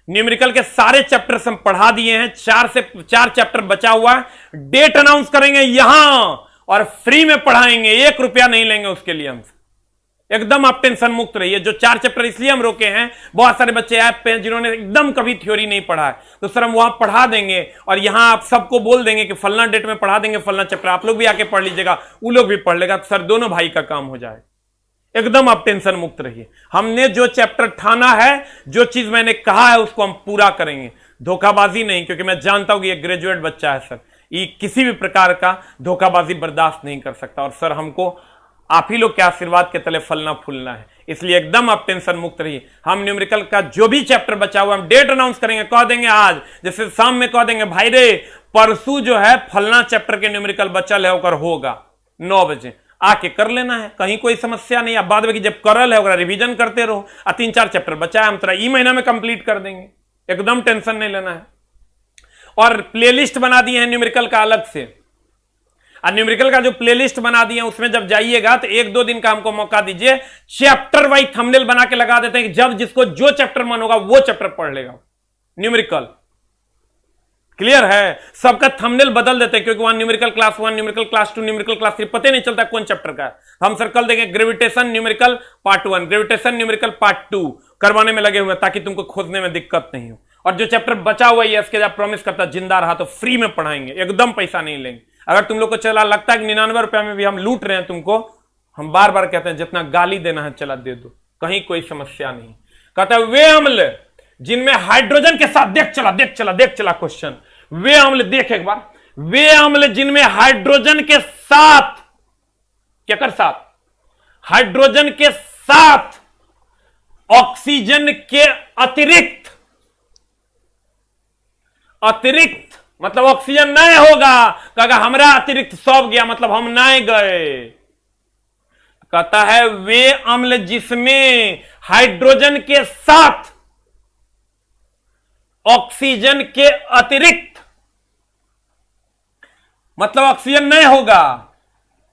न्यूमेरिकल के सारे चैप्टर्स हम पढ़ा दिए हैं, 4 चैप्टर बचा हुआ है, डेट अनाउंस करेंगे यहां और फ्री में पढ़ाएंगे, 1 रुपया नहीं लेंगे उसके लिए हमसे, एकदम आप टेंशन मुक्त रहिए। जो 4 चैप्टर इसलिए हम रोके हैं, बहुत सारे बच्चे ऐप पे हैं जिन्होंने एकदम कभी थ्योरी नहीं पढ़ा है, तो सर हम वहां पढ़ा देंगे और यहां आप सबको बोल देंगे कि फलना डेट में पढ़ा देंगे फलना चैप्टर, आप लोग भी आके पढ़ लीजिएगा, वो लोग भी पढ़ लेगा, तो सर दोनों भाई का काम हो जाए। एकदम आप टेंशन मुक्त रहिए। हमने जो चैप्टर ठाना है, जो चीज मैंने कहा है उसको हम पूरा करेंगे, धोखाबाजी नहीं, क्योंकि मैं जानता हूं कि ये ग्रेजुएट बच्चा है सर, ये किसी भी प्रकार का धोखाबाजी बर्दाश्त नहीं कर सकता, और सर हमको आप ही लोग के आशीर्वाद के तले फलना फूलना है, इसलिए एकदम आप टेंशन मुक्त रहिए। हम न्यूमेरिकल का जो भी चैप्टर बचा हुआ हम डेट अनाउंस करेंगे, कह देंगे आज, जैसे शाम में कह देंगे भाई रे परसों जो है फलना चैप्टर के न्यूमेरिकल बचल है होकर होगा 9 बजे, आके कर लेना है, कहीं कोई समस्या नहीं। अब बाद में कि जब करल है रिवीजन करते रहो, 3-4 चैप्टर बचा है हम तेरा ई महीना में कंप्लीट कर देंगे, एकदम टेंशन नहीं लेना है। और प्लेलिस्ट बना दिए हैं न्यूमेरिकल का अलग से, और न्यूमेरिकल का जो प्लेलिस्ट बना दिए हैं उसमें जब जाइएगा तो 1-2 दिन का हमको मौका दीजिए, चैप्टर वाइज थंबनेल बना के लगा देते हैं कि जब जिसको जो चैप्टर मन होगा वो चैप्टर पढ़ लेगा न्यूमेरिकल। क्लियर है? सबका थंबनेल बदल देते हैं, क्योंकि वहां numerical class 1, numerical class 2, numerical class 3 पता नहीं चलता कौन चैप्टर का है। हम सर कल देंगे gravitation numerical part 1, gravitation numerical part 2 करवाने में लगे हुए, ताकि तुमको खोजने में दिक्कत नहीं हो। और जो चैप्टर बचा हुआ है इसके जब प्रॉमिस करता जिंदा रहा तो फ्री में पढ़ाएंगे, एकदम पैसा नहीं लेंगे। अगर तुम लोग को चला लगता है कि 99 रुपए में भी हम लूट रहे हैं तुमको, हम बार बार कहते हैं जितना गाली देना है चला दे दो, कहीं कोई समस्या नहीं। कहता है वे अम्ल जिनमें हाइड्रोजन के साथ, देख चला क्वेश्चन, वे अम्ल देख एक बार, वे अम्ल जिनमें हाइड्रोजन के साथ, क्या कर साथ, हाइड्रोजन के साथ ऑक्सीजन के अतिरिक्त मतलब ऑक्सीजन नहीं होगा, कहा हमारा अतिरिक्त सब गया, मतलब हम नहीं गए। कहता है वे अम्ल जिसमें हाइड्रोजन के साथ ऑक्सीजन के अतिरिक्त, मतलब ऑक्सीजन नहीं होगा,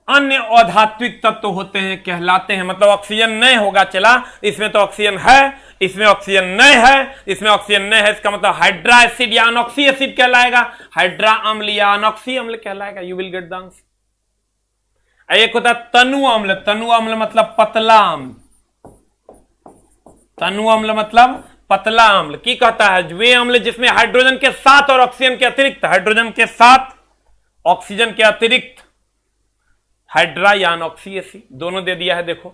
अन्य अधात्विक तत्व होते हैं कहलाते हैं। मतलब ऑक्सीजन नहीं होगा, चला इसमें तो ऑक्सीजन है, इसमें ऑक्सीजन नहीं है, इसमें ऑक्सीजन नहीं है, इसका मतलब हाइड्रा एसिड या अनॉक्सी एसिड कहलाएगा, हाइड्रा अम्ल या अनॉक्सी अम्ल कहलाएगा। You will get the answer. एक होता है तनु अम्ल, तनु अम्ल मतलब पतला अम्ल, तनु अम्ल मतलब पतला अम्ल। की कहता है वे अम्ल जिसमें हाइड्रोजन के साथ और ऑक्सीजन के अतिरिक्त, हाइड्रोजन के साथ ऑक्सीजन के अतिरिक्त हाइड्रा या अनॉक्सी एसिड दोनों दे दिया है, देखो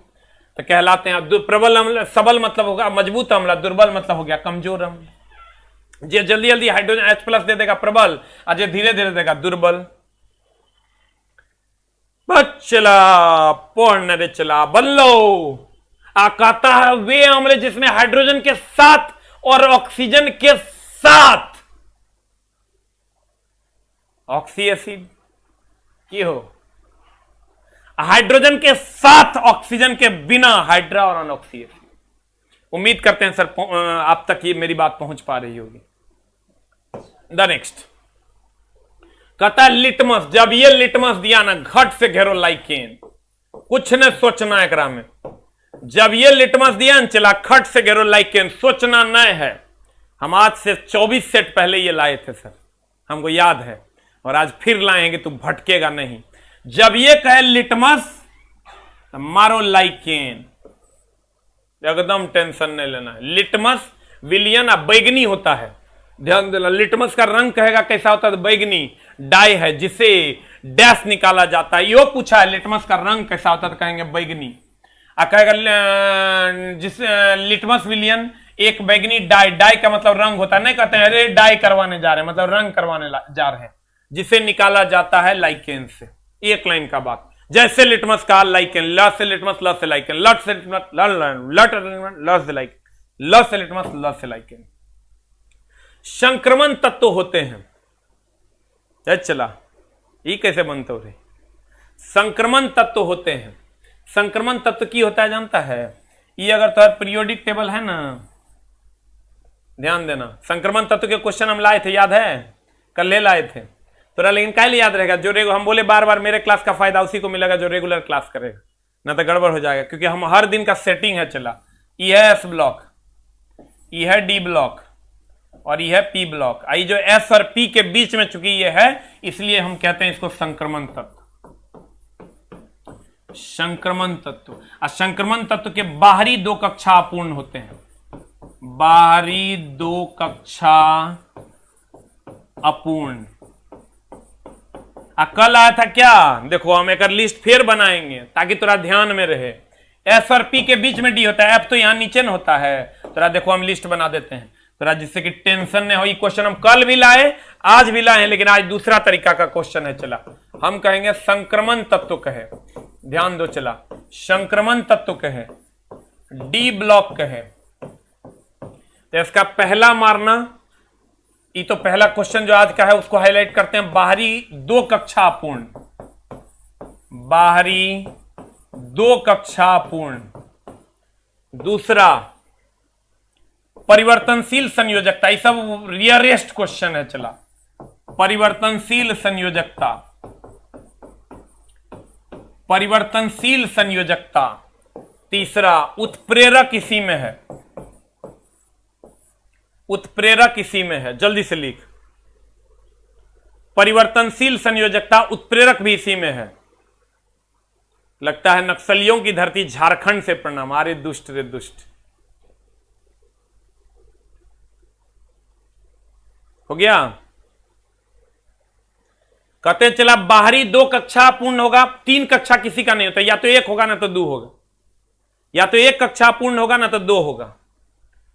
तो कहलाते हैं प्रबल अम्ल। सबल मतलब होगा मजबूत अम्ल, दुर्बल मतलब हो गया कमजोर अम्ल। जो जल्दी जल्दी हाइड्रोजन H+ दे देगा प्रबल, और जो धीरे धीरे देगा दुर्बल। चला पढ़ने रे चला बल्लो। कहता है वे अम्ल जिसमें हाइड्रोजन के साथ और ऑक्सीजन के साथ ऑक्सी एसिड की हो, हाइड्रोजन के साथ ऑक्सीजन के बिना हाइड्रा और अनऑक्सी एसिड। उम्मीद करते हैं सर आप तक ये मेरी बात पहुंच पा रही होगी। द नेक्स्ट कहता है लिटमस, जब ये लिटमस दिया ना, घट से घेरो लाइकेन, कुछ न सोचना एकरा में। जब ये लिटमस दिया न चला, खट से घेरो लाइकेन, सोचना न है। हम आज से 24 सेट पहले ये लाए थे सर, हमको याद है, और आज फिर लाएंगे, तू भटकेगा नहीं। जब ये कहे लिटमस, मारो लाइकेन, एकदम टेंशन नहीं लेना। लिटमस विलियन बैगनी होता है, ध्यान देना। लिटमस का रंग कहेगा कैसा होता है, बैगनी। डाई है जिसे डैश निकाला जाता है, यो पूछा है लिटमस का रंग कैसा होता है, तो कहेंगे बैगनी। कहेगा जिस लिटमस विलियन एक बैगनी डाई, डाई का मतलब रंग होता है, नहीं कहते हैं अरे डाई करवाने जा रहे हैं, मतलब रंग करवाने जा रहे हैं, जिसे निकाला जाता है लाइकेन से। एक लाइन का बात, जैसे लिटमस का लाइकेन, ल से लिटमस, ल से लाइकेन, लट से लिटमस, ल से लाइकेन, ल से लिटमस, ल से लाइकेन। संक्रमण तत्व होते हैं, चला ये कैसे बनते हो रे? संक्रमण तत्व होते हैं। संक्रमण तत्व की होता है जानता है? ये अगर तो पीरियोडिक टेबल है ना, ध्यान देना। संक्रमण तत्व के क्वेश्चन हम लाए थे, याद है? कल ले लाए थे तो, लेकिन क्या याद रहेगा? जो हम बोले बार बार मेरे क्लास का फायदा उसी को मिलेगा जो रेगुलर क्लास करेगा, ना तो गड़बड़ हो जाएगा, क्योंकि हम हर दिन का सेटिंग है। चला ये है एस ब्लॉक, ये है डी ब्लॉक और ये है पी ब्लॉक। आई जो एस और पी के बीच में चूंकि ये है, इसलिए हम कहते हैं इसको संक्रमण तत्व। संक्रमण तत्व। और संक्रमण तत्व के बाहरी दो कक्षा अपूर्ण होते हैं, बाहरी दो कक्षा अपूर्ण। कल आया था क्या? देखो हम एक लिस्ट फिर बनाएंगे ताकि थोड़ा ध्यान में रहे। एस और पी के बीच में डी होता है, एफ तो यहां नीचे न होता है। थोड़ा देखो हम लिस्ट बना देते हैं थोड़ा, जिससे कि टेंशन नहीं हो। ये क्वेश्चन हम कल भी लाए, आज भी लाए हैं, लेकिन आज दूसरा तरीका का क्वेश्चन है। चला हम कहेंगे संक्रमण तत्व कहे, ध्यान दो। चला संक्रमण तत्व कहे, डी ब्लॉक कहे, तो इसका पहला मारना, ये तो पहला क्वेश्चन जो आज का है उसको हाईलाइट करते हैं। बाहरी दो कक्षा अपूर्ण, बाहरी दो कक्षा अपूर्ण। दूसरा परिवर्तनशील संयोजकता, ये सब रियरेस्ट क्वेश्चन है। चला परिवर्तनशील संयोजकता, परिवर्तनशील संयोजकता। तीसरा उत्प्रेरक इसी में है, उत्प्रेरक इसी में है, जल्दी से लिख। परिवर्तनशील संयोजकता, उत्प्रेरक भी इसी में है। लगता है नक्सलियों की धरती झारखंड से प्रणाम। अरे दुष्ट रे दुष्ट, हो गया। कहते हैं चला बाहरी दो कक्षा पूर्ण होगा, तीन कक्षा किसी का नहीं होता, या तो एक होगा ना तो दो होगा, या तो एक कक्षा पूर्ण होगा ना तो दो होगा।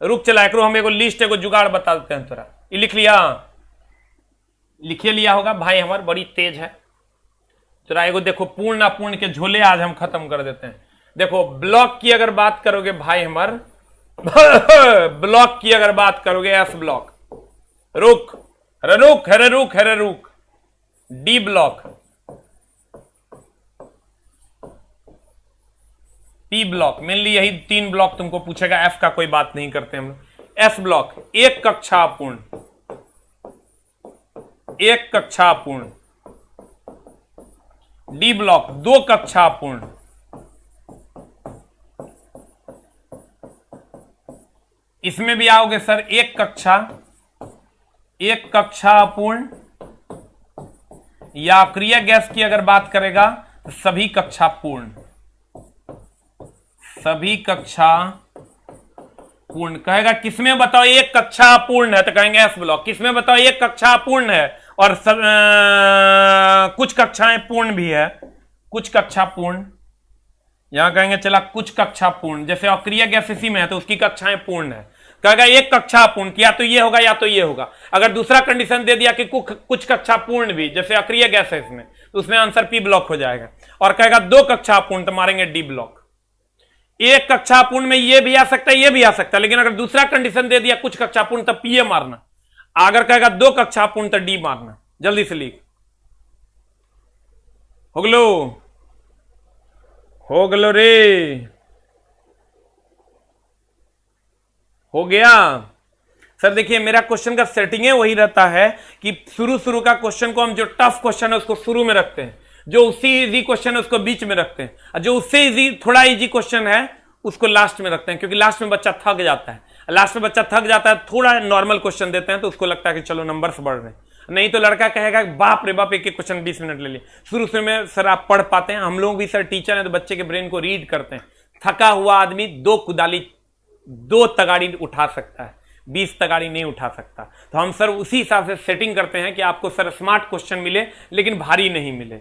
रुक चला एक हम एगो लिस्ट एगो जुगाड़ बता देते हैं तोरा। ये लिख लिया, लिखे लिया होगा भाई, हमार बड़ी तेज है। तोरा एगो देखो पूर्ण अपूर्ण के झोले आज हम खत्म कर देते हैं। देखो ब्लॉक की अगर बात करोगे भाई हमार ब्लॉक की अगर बात करोगे, एस ब्लॉक, रुक अरे रुक अरे रुक अरे रुक, D block, P block, mainly यही तीन ब्लॉक तुमको पूछेगा। एफ का कोई बात नहीं करते हम लोग। एस ब्लॉक एक कक्षा अपूर्ण, एक कक्षा अपूर्ण। डी ब्लॉक दो कक्षा अपूर्ण। इसमें भी आओगे सर एक कक्षा, एक कक्षा अपूर्ण, या अक्रिय गैस की अगर बात करेगा तो सभी कक्षा पूर्ण, सभी कक्षा पूर्ण। कहेगा किसमें बताओ एक कक्षा अपूर्ण है, तो कहेंगे एस ब्लॉक। किसमें बताओ एक कक्षा अपूर्ण है और कुछ कक्षाएं पूर्ण भी है, कुछ कक्षा पूर्ण। यहां कहेंगे चला कुछ कक्षा पूर्ण, जैसे अक्रिय गैस इसी में है तो उसकी कक्षाएं पूर्ण है। कहेगा एक कक्षा अपूर्ण, या तो ये होगा या तो ये होगा। अगर दूसरा कंडीशन दे दिया कि कुछ कक्षा पूर्ण भी, जैसे अक्रिय गैस है इसमें, तो उसमें आंसर पी ब्लॉक हो जाएगा। और कहेगा दो कक्षा अपूर्ण, तो मारेंगे डी ब्लॉक। एक कक्षा पूर्ण में ये भी आ सकता है, ये भी आ सकता है, लेकिन अगर दूसरा कंडीशन दे दिया कुछ कक्षा पूर्ण, तब पी मारना। अगर कहेगा दो कक्षा पूर्ण तो डी मारना। जल्दी से लिख, हो गलो हो गलो रे, हो गया सर। देखिए मेरा क्वेश्चन का सेटिंग है वही रहता है कि शुरू का क्वेश्चन को हम जो टफ क्वेश्चन है उसको शुरू में रखते हैं, जो उससे इजी क्वेश्चन है उसको बीच में रखते हैं, और जो उससे इजी थोड़ा इजी क्वेश्चन है उसको लास्ट में रखते हैं, क्योंकि लास्ट में बच्चा थक जाता है। लास्ट में बच्चा थक जाता है, थोड़ा नॉर्मल क्वेश्चन देते हैं तो उसको लगता है कि चलो नंबर्स बढ़ रहे हैं। नहीं तो लड़का कहेगा बाप रे बाप एक एक क्वेश्चन 20 मिनट ले लिए। शुरू में सर आप पढ़ पाते हैं, हम लोग भी सर टीचर हैं तो बच्चे के ब्रेन को रीड करते हैं। थका हुआ आदमी 2 कुदाली 2 तगाड़ी उठा सकता है, 20 तगाड़ी नहीं उठा सकता। तो हम सर उसी हिसाब से सेटिंग करते हैं कि आपको सर स्मार्ट क्वेश्चन मिले लेकिन भारी नहीं मिले।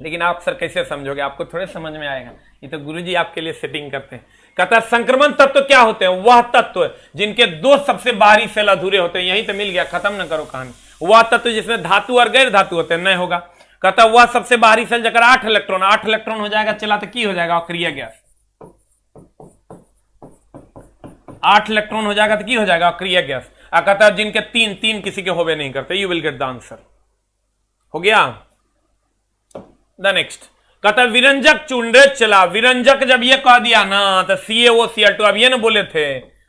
लेकिन आप सर कैसे समझोगे, आपको थोड़े समझ में आएगा, ये तो गुरुजी आपके लिए सेटिंग करते हैं। कहता है संक्रमण तत्व क्या होते हैं? वह तत्व जिनके 2 सबसे बाहरी सेल अधूरे होते हैं। यहीं तो मिल गया, खत्म न करो कहानी। वह तत्व जिसमें धातु और गैर धातु होते हैं, नहीं होगा। कहता वह सबसे बाहरी सेल जगह 8 इलेक्ट्रॉन हो जाएगा, चला तो की हो जाएगा अक्रिय गैस। 8 इलेक्ट्रॉन हो जाएगा तो की हो जाएगा अक्रिय गैस। कहता है जिनके 3 किसी के होवे नहीं करते। You will get the answer. हो गया। द नेक्स्ट कहता विरंजक चुंडे चला। विरंजक जब ये कह दिया ना तो CaOCl2, अब ये ना बोले थे,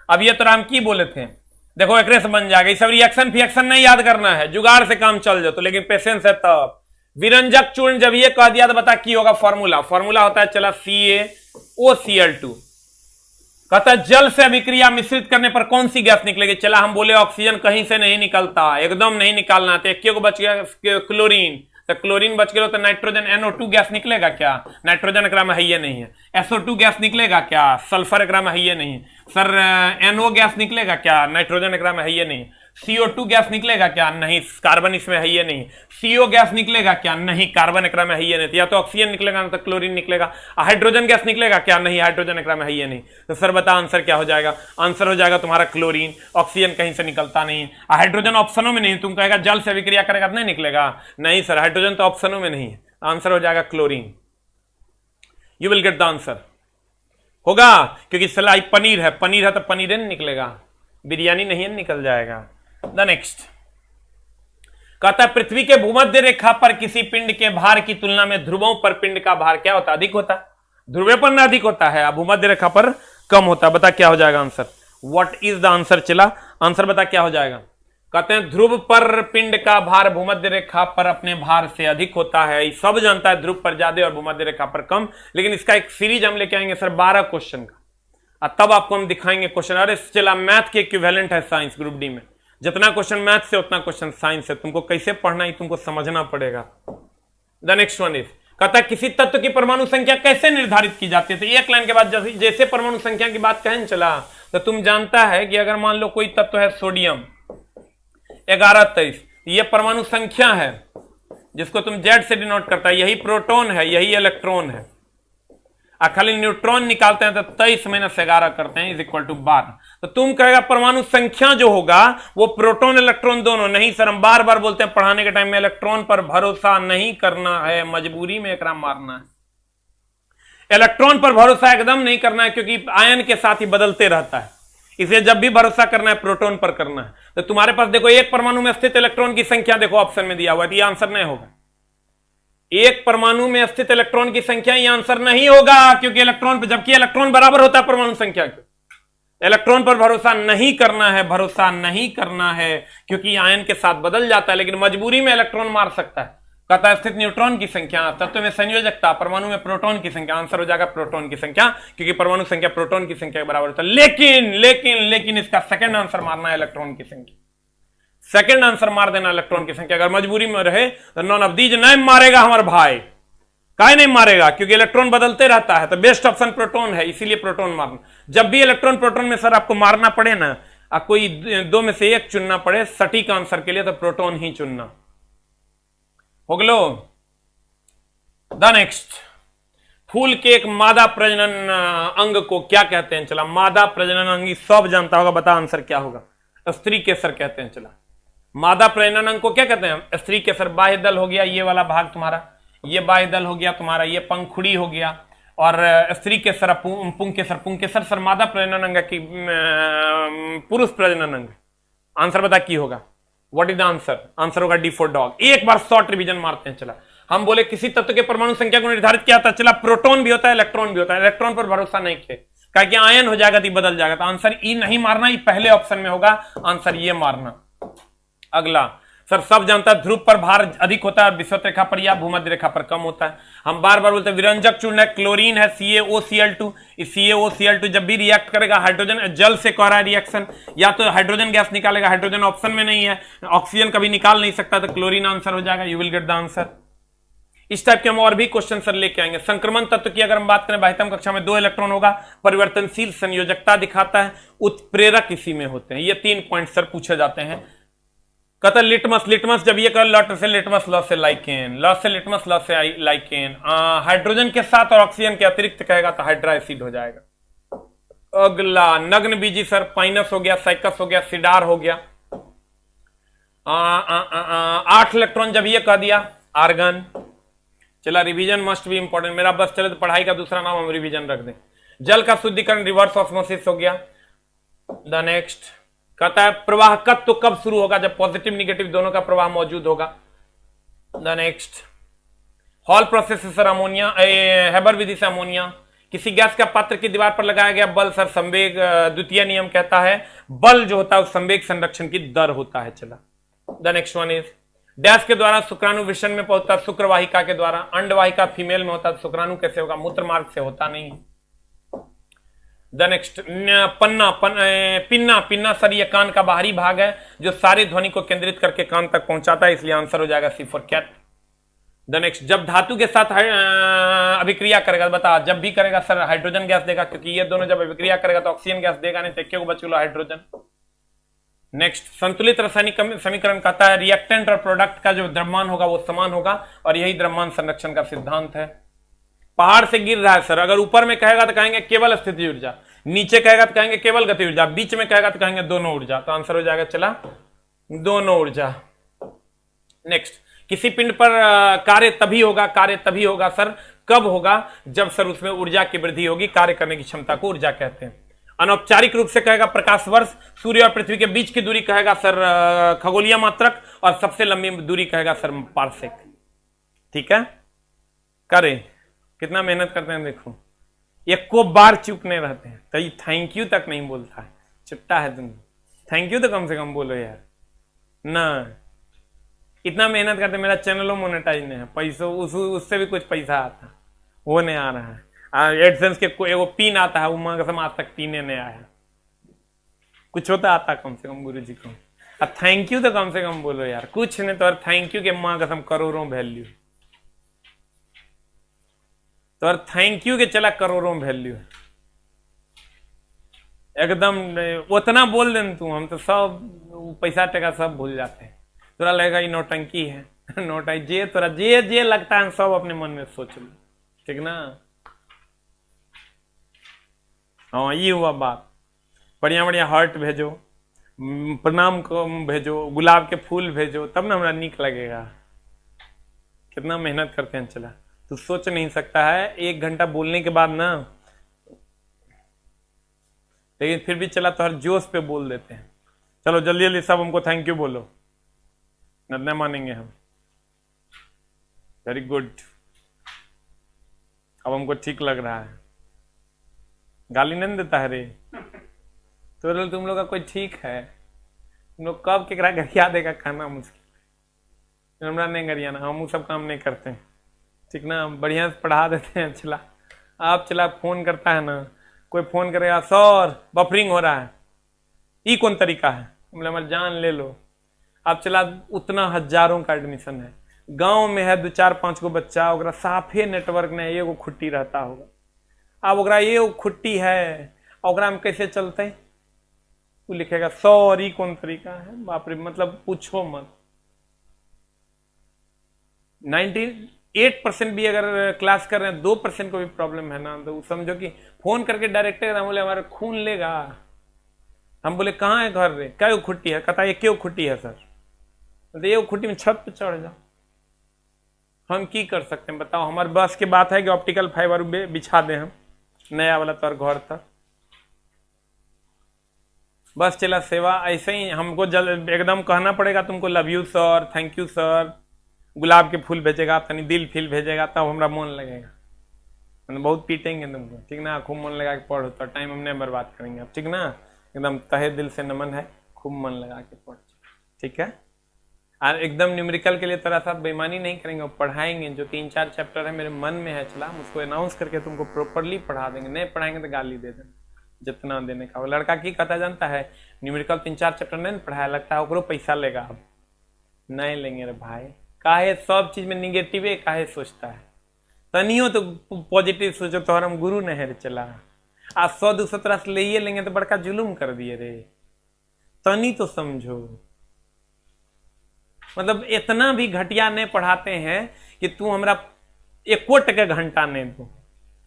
अब ये तो राम की बोले थे। देखो एक से बन जाएगा। सब रिएक्शन फिएक्शन नहीं याद करना है, जुगाड़ से काम चल जाओ तो, लेकिन पेशेंस है तब। विरंजक चूर्ण जब ये कह दिया तो बता की होगा फॉर्मूला। फॉर्मूला होता है चला CaOCl2। कहता जल से अभिक्रिया मिश्रित करने पर कौन सी गैस निकलेगी? चला हम बोले ऑक्सीजन कहीं से नहीं निकलता, एकदम नहीं निकालना। तो एक को बच गया क्लोरीन, तो क्लोरीन बच गया तो नाइट्रोजन NO2 गैस निकलेगा क्या? नाइट्रोजन एकरा में है ये नहीं है। SO2 गैस निकलेगा क्या? सल्फर एकरा में है ये नहीं है। सर NO गैस निकलेगा क्या? नाइट्रोजन एकरा में है ये नहीं। CO2 गैस निकलेगा क्या? नहीं, कार्बन इसमें है ये नहीं। CO गैस निकलेगा क्या? नहीं, कार्बन एकरा में है ये नहीं। या तो ऑक्सीजन निकलेगा ना तो क्लोरीन निकलेगा। हाइड्रोजन गैस निकलेगा क्या? नहीं, हाइड्रोजन एकरा में है ये नहीं। तो सर बता आंसर क्या हो जाएगा? आंसर हो जाएगा तुम्हारा क्लोरीन। ऑक्सीजन कहीं से निकलता नहीं है, हाइड्रोजन ऑप्शनों में नहीं। तुम कहेगा जल से अभिक्रिया करेगा तो नहीं निकलेगा, नहीं सर हाइड्रोजन तो ऑप्शनों में नहीं है। आंसर हो जाएगा chlorine. You will get the answer. होगा, क्योंकि सलाई पनीर है तो पनीर नहीं निकलेगा, बिरयानी नहीं निकल जाएगा। द नेक्स्ट कहता है पृथ्वी के भूमध्य रेखा पर किसी पिंड के भार की तुलना में ध्रुवों पर पिंड का भार क्या होता है? अधिक होता है। ध्रुव पर ना अधिक होता है, भूमध्य रेखा पर कम होता है। बता क्या हो जाएगा answer? What is the answer? चला आंसर बता क्या हो जाएगा। कहते हैं ध्रुव पर पिंड का भार भूमध्य रेखा पर अपने भार से अधिक होता है। सब जानता है ध्रुव पर ज्यादा और भूमध्य रेखा पर कम, लेकिन इसका एक सीरीज हम लेके आएंगे सर 12 क्वेश्चन का, तब आपको हम दिखाएंगे क्वेश्चन। अरे चला मैथ के इक्विवेलेंट है साइंस ग्रुप डी में, जितना क्वेश्चन मैथ से उतना क्वेश्चन साइंस है। तुमको कैसे पढ़ना है तुमको समझना पड़ेगा। द नेक्स्ट वन इज कहता है किसी तत्व की परमाणु संख्या कैसे निर्धारित की जाती है? तो एक लाइन के बाद जैसे परमाणु संख्या की बात कहें चला तो तुम जानता है कि अगर मान लो कोई तत्व है सोडियम 1123, ये परमाणु संख्या है जिसको तुम Z से डिनोट करता है। यही प्रोटॉन है, यही इलेक्ट्रॉन है। खाली न्यूट्रॉन निकालते हैं तो 23 - 11 करते हैं इज इक्वल टू 12। तो तुम कहेगा परमाणु संख्या जो होगा वो प्रोटॉन इलेक्ट्रॉन दोनों। नहीं सर, हम बार बार बोलते हैं पढ़ाने के टाइम में इलेक्ट्रॉन पर भरोसा नहीं करना है, मजबूरी में एकरा मारना है। इलेक्ट्रॉन पर भरोसा एकदम नहीं करना है, क्योंकि आयन के साथ ही बदलते रहता है। इसलिए जब भी भरोसा करना है प्रोटॉन पर करना है। तो तुम्हारे पास देखो एक परमाणु में स्थित इलेक्ट्रॉन की संख्या देखो ऑप्शन में दिया हुआ है, तो ये आंसर नहीं होगा। एक परमाणु में स्थित इलेक्ट्रॉन की संख्या ये आंसर नहीं होगा, क्योंकि इलेक्ट्रॉन पर, जबकि इलेक्ट्रॉन बराबर होता है परमाणु संख्या के। इलेक्ट्रॉन पर भरोसा नहीं करना है, भरोसा नहीं करना है, क्योंकि आयन के साथ बदल जाता है, लेकिन मजबूरी में इलेक्ट्रॉन मार सकता है। कहता है स्थित न्यूट्रॉन की संख्या, तत्व में संयोजकता, परमाणु में प्रोटॉन की संख्या। आंसर हो जाएगा प्रोटॉन की संख्या, क्योंकि परमाणु संख्या प्रोटॉन की संख्या के बराबर होता है। लेकिन लेकिन लेकिन इसका सेकंड आंसर मारना है इलेक्ट्रॉन की संख्या। सेकंड आंसर मार देना इलेक्ट्रॉन की संख्या। अगर मजबूरी में रहे तो नॉन ऑफ दीज नहीं मारेगा हमारे भाई। काहे नहीं मारेगा? क्योंकि इलेक्ट्रॉन बदलते रहता है, तो बेस्ट ऑप्शन प्रोटॉन है, इसीलिए प्रोटॉन मारना। जब भी इलेक्ट्रॉन प्रोटॉन में सर आपको मारना पड़े ना, कोई 2 में से एक चुनना पड़े सटीक आंसर के लिए, तो प्रोटॉन ही चुनना। हो गलो। द नेक्स्ट, फूल के एक मादा प्रजनन अंग को क्या कहते हैं? चला मादा प्रजनन अंग सब जानता होगा, बता आंसर क्या होगा? स्त्री केसर कहते हैं। चला मादा प्रजनन अंग को क्या कहते हैं? स्त्री केसर। बाह्य दल हो गया ये वाला भाग तुम्हारा, ये बाह्य दल हो गया तुम्हारा, ये पंखुड़ी हो गया, और स्त्री केसर पुंग केसर। पुंग केसर सर मादा प्रजनन अंग की पुरुष प्रजनन अंग। आंसर बता की होगा? What is the answer? Answer होगा D for डॉग। एक बार शॉर्ट रिवीजन मारते हैं। चला हम बोले किसी तत्व के परमाणु संख्या को निर्धारित किया था, चला प्रोटॉन भी होता है इलेक्ट्रॉन भी होता है, इलेक्ट्रॉन पर भरोसा नहीं किए, कहा कि आयन हो जाएगा तो बदल जाएगा, तो आंसर ई नहीं मारना, ये पहले ऑप्शन में होगा, आंसर ये मारना। अगला सर सब जानता है ध्रुव पर भार अधिक होता है, विषुवत रेखा पर या भूमध्य रेखा पर कम होता है। हम बार बार बोलते हैं विरंजक चूर्ण है, क्लोरीन है, CaOCl2, इस CaOCl2 जब भी रिएक्ट करेगा हाइड्रोजन जल से कह रहा है रिएक्शन, या तो हाइड्रोजन गैस निकालेगा, हाइड्रोजन ऑप्शन में नहीं है, ऑक्सीजन कभी निकाल नहीं सकता, तो क्लोरीन आंसर हो जाएगा, you will get the answer. इस टाइप के हम और भी क्वेश्चन सर लेके आएंगे। संक्रमण तत्व की अगर हम बात करें, 22वीं कक्षा में 2 इलेक्ट्रॉन होगा, परिवर्तनशील संयोजकता दिखाता है, उत्प्रेरक इसी में होते हैं। ये 3 पॉइंट सर पूछे जाते हैं। कहता लिटमस जब ये कर लॉट से लिटमस लॉस से लाइकेन, लॉस से लिटमस लॉस से लाइकेन, हाइड्रोजन के साथ और ऑक्सीजन के अतिरिक्त कहेगा तो हाइड्रा एसिड हो जाएगा। अगला नग्न बीजी सर पाइनस हो गया, साइकस हो गया, सिडार हो गया। 8 इलेक्ट्रॉन जब ये कह दिया आर्गन। चला रिवीजन मस्ट भी इंपॉर्टेंट, मेरा बस चले तो पढ़ाई का दूसरा नाम हम रिवीजन रख दें। जल का शुद्धिकरण रिवर्स ऑस्मोसिस हो गया। द नेक्स्ट कहता है प्रवाहकत्व तो कब शुरू होगा, जब पॉजिटिव निगेटिव दोनों का प्रवाह मौजूद होगा। द नेक्स्ट हॉल प्रोसेस से सर अमोनिया, हेबर विधि से अमोनिया। किसी गैस का पात्र की दीवार पर लगाया गया बल सर संवेग, द्वितीय नियम कहता है बल जो होता है संवेग संरक्षण की दर होता है। चला the next one is dash के द्वारा शुक्राणु विषण में पहुंचता है, शुक्रवाहिका के द्वारा। अंडवाहिका फीमेल में होता है, शुक्राणु कैसे होगा, मूत्र मार्ग से होता नहीं है। द नेक्स्ट पिन्ना सर ये कान का बाहरी भाग है जो सारे ध्वनि को केंद्रित करके कान तक पहुंचाता है, इसलिए आंसर हो जाएगा सी फॉर कैट। द नेक्स्ट जब धातु के साथ अभिक्रिया करेगा, बता जब भी करेगा सर हाइड्रोजन गैस देगा, क्योंकि ये दोनों जब अभिक्रिया करेगा तो ऑक्सीजन गैस देगा नहीं, तो को बचेगा हाइड्रोजन। नेक्स्ट संतुलित रासायनिक समीकरण कहता है रिएक्टेंट और प्रोडक्ट का जो द्रव्यमान होगा वो समान होगा, और यही द्रव्यमान संरक्षण का सिद्धांत है। पहाड़ से गिर रहा है सर, अगर ऊपर में कहेगा तो कहेंगे केवल स्थिति ऊर्जा, नीचे कहेगा तो कहेंगे केवल गति ऊर्जा, बीच में कहेगा तो कहेंगे दोनों ऊर्जा, तो आंसर हो जाएगा चला दोनों ऊर्जा। नेक्स्ट किसी पिंड पर कार्य तभी होगा सर, कब होगा, जब सर उसमें ऊर्जा की वृद्धि होगी, कार्य करने की क्षमता को ऊर्जा कहते हैं। अनौपचारिक रूप से कहेगा प्रकाश वर्ष, सूर्य और पृथ्वी के बीच की दूरी कहेगा सर खगोलीय मात्रक, और सबसे लंबी दूरी कहेगा सर पारसेक। ठीक है, करे कितना मेहनत करते हैं देखो, एक को बार चुपने रहते हैं, तो ये थैंक यू तक नहीं बोलता है, चुट्टा है तुम, थैंक यू तो कम से कम बोलो यार ना। इतना मेहनत करते, मेरा चैनलों मोनेटाइज नहीं है, पैसों उससे भी कुछ पैसा आता वो नहीं आ रहा है। एडसेंस के एगो पिन आता है, वो माँ कसम आज तक पिने नहीं आया, कुछ होता आता कम से कम गुरु जी को। अब थैंक यू तो कम से कम बोलो यार, कुछ नहीं तो थैंक यू के माँ कसम करोड़ों वैल्यू, तो और थैंक यू के चला करोड़ों वैल्यू, एकदम उतना बोल दे तू, हम तो सब पैसा टका सब भूल जाते हैं, तोरा लगेगा ये नौटंकी है नौटंकी जे तोरा जे लगता है सब अपने मन में सोच लो, ठीक ना। हाँ ये हुआ बात, बढ़िया बढ़िया हार्ट भेजो, प्रणाम को भेजो, गुलाब के फूल भेजो, तब ना हमरा नीक लगेगा। कितना मेहनत करते हैं, चला तू सोच नहीं सकता है 1 घंटा बोलने के बाद ना, लेकिन फिर भी चला तो हर जोश पे बोल देते हैं। चलो जल्दी जल्दी सब हमको थैंक यू बोलो, न मानेंगे हम। वेरी गुड, अब हमको ठीक लग रहा है, गाली नहीं देता है रे तो तुम लोग का कोई ठीक है, तुम लोग कब केकरा गरिया देगा खाना मुश्किल, हमरा नहीं गरियाना, हम वो सब काम नहीं करते हैं, ठीक ना। बढ़िया से पढ़ा देते हैं। चला आप चला फोन करता है ना, कोई फोन करेगा सर बफरिंग हो रहा है, ये कौन तरीका है, हमारे जान ले लो। आप चला उतना हजारों का एडमिशन है, गांव में है 2-4-5 गो बच्चा, ओकरा साफे नेटवर्क नहीं, एगो खुट्टी रहता होगा, अब ओकरा ये खुट्टी है, ओकरा में कैसे चलते, वो लिखेगा सॉरी कौन तरीका है, बाप रे, मतलब पूछो मत। 98% भी अगर क्लास कर रहे हैं, 2% को भी प्रॉब्लम है ना, तो समझो कि फोन करके डायरेक्ट हम बोले हमारा खून लेगा, हम बोले कहाँ है घर रे, क्या खुट्टी है, कहता है क्यों खुट्टी है सर, तो ये खुट्टी में छत पे चढ़ जाओ, हम की कर सकते हैं बताओ। हमारे बस की बात है कि ऑप्टिकल फाइबर बिछा दें हम नया वाला तोर घर तक, बस चला सेवा ऐसे ही हमको एकदम कहना पड़ेगा तुमको love you sir, thank you sir, गुलाब के फूल भेजेगा, तनी दिल फील भेजेगा, तब हमरा मन लगेगा। मतलब बहुत पीटेंगे तुमको, ठीक ना। खूब मन लगा के पढ़ो, तो टाइम हमने बर्बाद करेंगे अब, ठीक ना। एकदम तहे दिल से नमन है, खूब मन लगा के पढ़, ठीक है। और एकदम न्यूमेरिकल के लिए तरह साथ बेईमानी नहीं करेंगे, पढ़ाएंगे। जो 3-4 चैप्टर है मेरे मन में है चला, हम उसको अनाउंस करके तुमको प्रॉपरली पढ़ा देंगे। नहीं पढ़ाएंगे तो गाली दे देंगे, जितना देने का। वो लड़का की कहता जानता है, न्यूमेरिकल 3-4 चैप्टर नहीं पढ़ाया, लगता है ओकरो पैसा लेगा। अब नहीं लेंगे रे भाई, काहे सब चीज में निगेटिव काहे सोचता है। तनियो तो पॉजिटिव सोचो, तो हम गुरु नहीं चला। आज 100-200 तरह से ले लेंगे तो बड़का जुलूम कर दिए रे। तनी तो समझो, मतलब इतना भी घटिया नहीं पढ़ाते हैं कि तू हमरा 1 घंटा नहीं दो,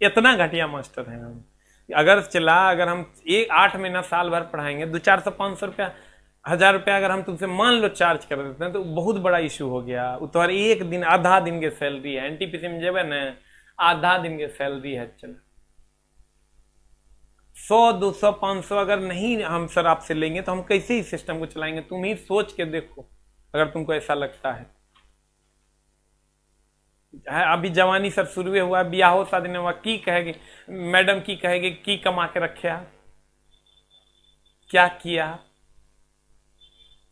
इतना घटिया मास्टर है हम। अगर चला, अगर हम 8 महीना साल भर पढ़ाएंगे, 200-400-500 रुपया 1000 रुपया अगर हम तुमसे मान लो चार्ज कर देते हैं, तो बहुत बड़ा इशू हो गया। तो एक दिन आधा दिन के सैलरी है, एनटीपीसी में जेबे न आधा दिन के सैलरी है। चलो 100-200-500 अगर नहीं हम सर आपसे लेंगे तो हम कैसे ही सिस्टम को चलाएंगे। तुम ही सोच के देखो, अगर तुमको ऐसा लगता है। अभी जवानी सर शुरू हुआ, ब्याहो शादी नहीं हुआ, की कहेगी मैडम, की कहेगी की कमा के रखे आप, क्या किया।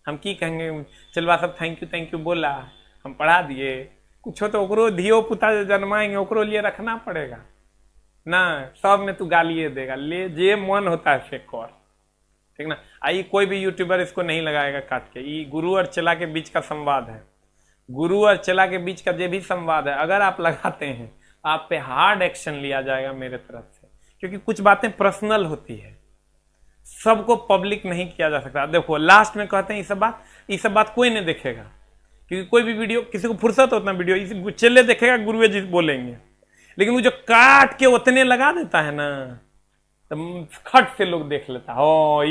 हम की कहेंगे, चलवा सब थैंक यू बोला, हम पढ़ा दिए। कुछ हो तो ओकरो धियो पुता जन्माएंगे, ओकरो लिए रखना पड़ेगा ना। सब में तू गालिए देगा, ले जे मन होता है से कर, ठीक ना। आई कोई भी यूट्यूबर इसको नहीं लगाएगा काट के। ये गुरु और चेला के बीच का संवाद है, गुरु और चेला के बीच का जो भी संवाद है, अगर आप लगाते हैं आप पे हार्ड एक्शन लिया जाएगा मेरे तरफ से। क्योंकि कुछ बातें पर्सनल होती है, सबको पब्लिक नहीं किया जा सकता। देखो लास्ट में कहते हैं ये सब बात कोई नहीं देखेगा, क्योंकि कोई भी वीडियो किसी को फुर्सत होता है, वीडियो चले देखेगा, गुरुए जी बोलेंगे। लेकिन वो जो काट के उतने लगा देता है ना, तो खट से लोग देख लेता है, ओ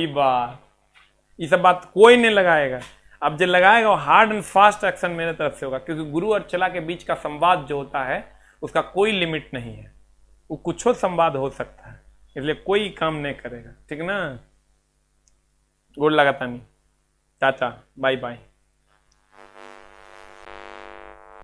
ये सब बात कोई नहीं लगाएगा। अब जो लगाएगा वो हार्ड एंड फास्ट एक्शन मेरे तरफ से होगा, क्योंकि गुरु और चेला के बीच का संवाद जो होता है उसका कोई लिमिट नहीं है, वो कुछ संवाद हो सकता है, इसलिए कोई काम नहीं करेगा, ठीक ना। गोड़ लगाता नहीं चाचा, बाय बाय।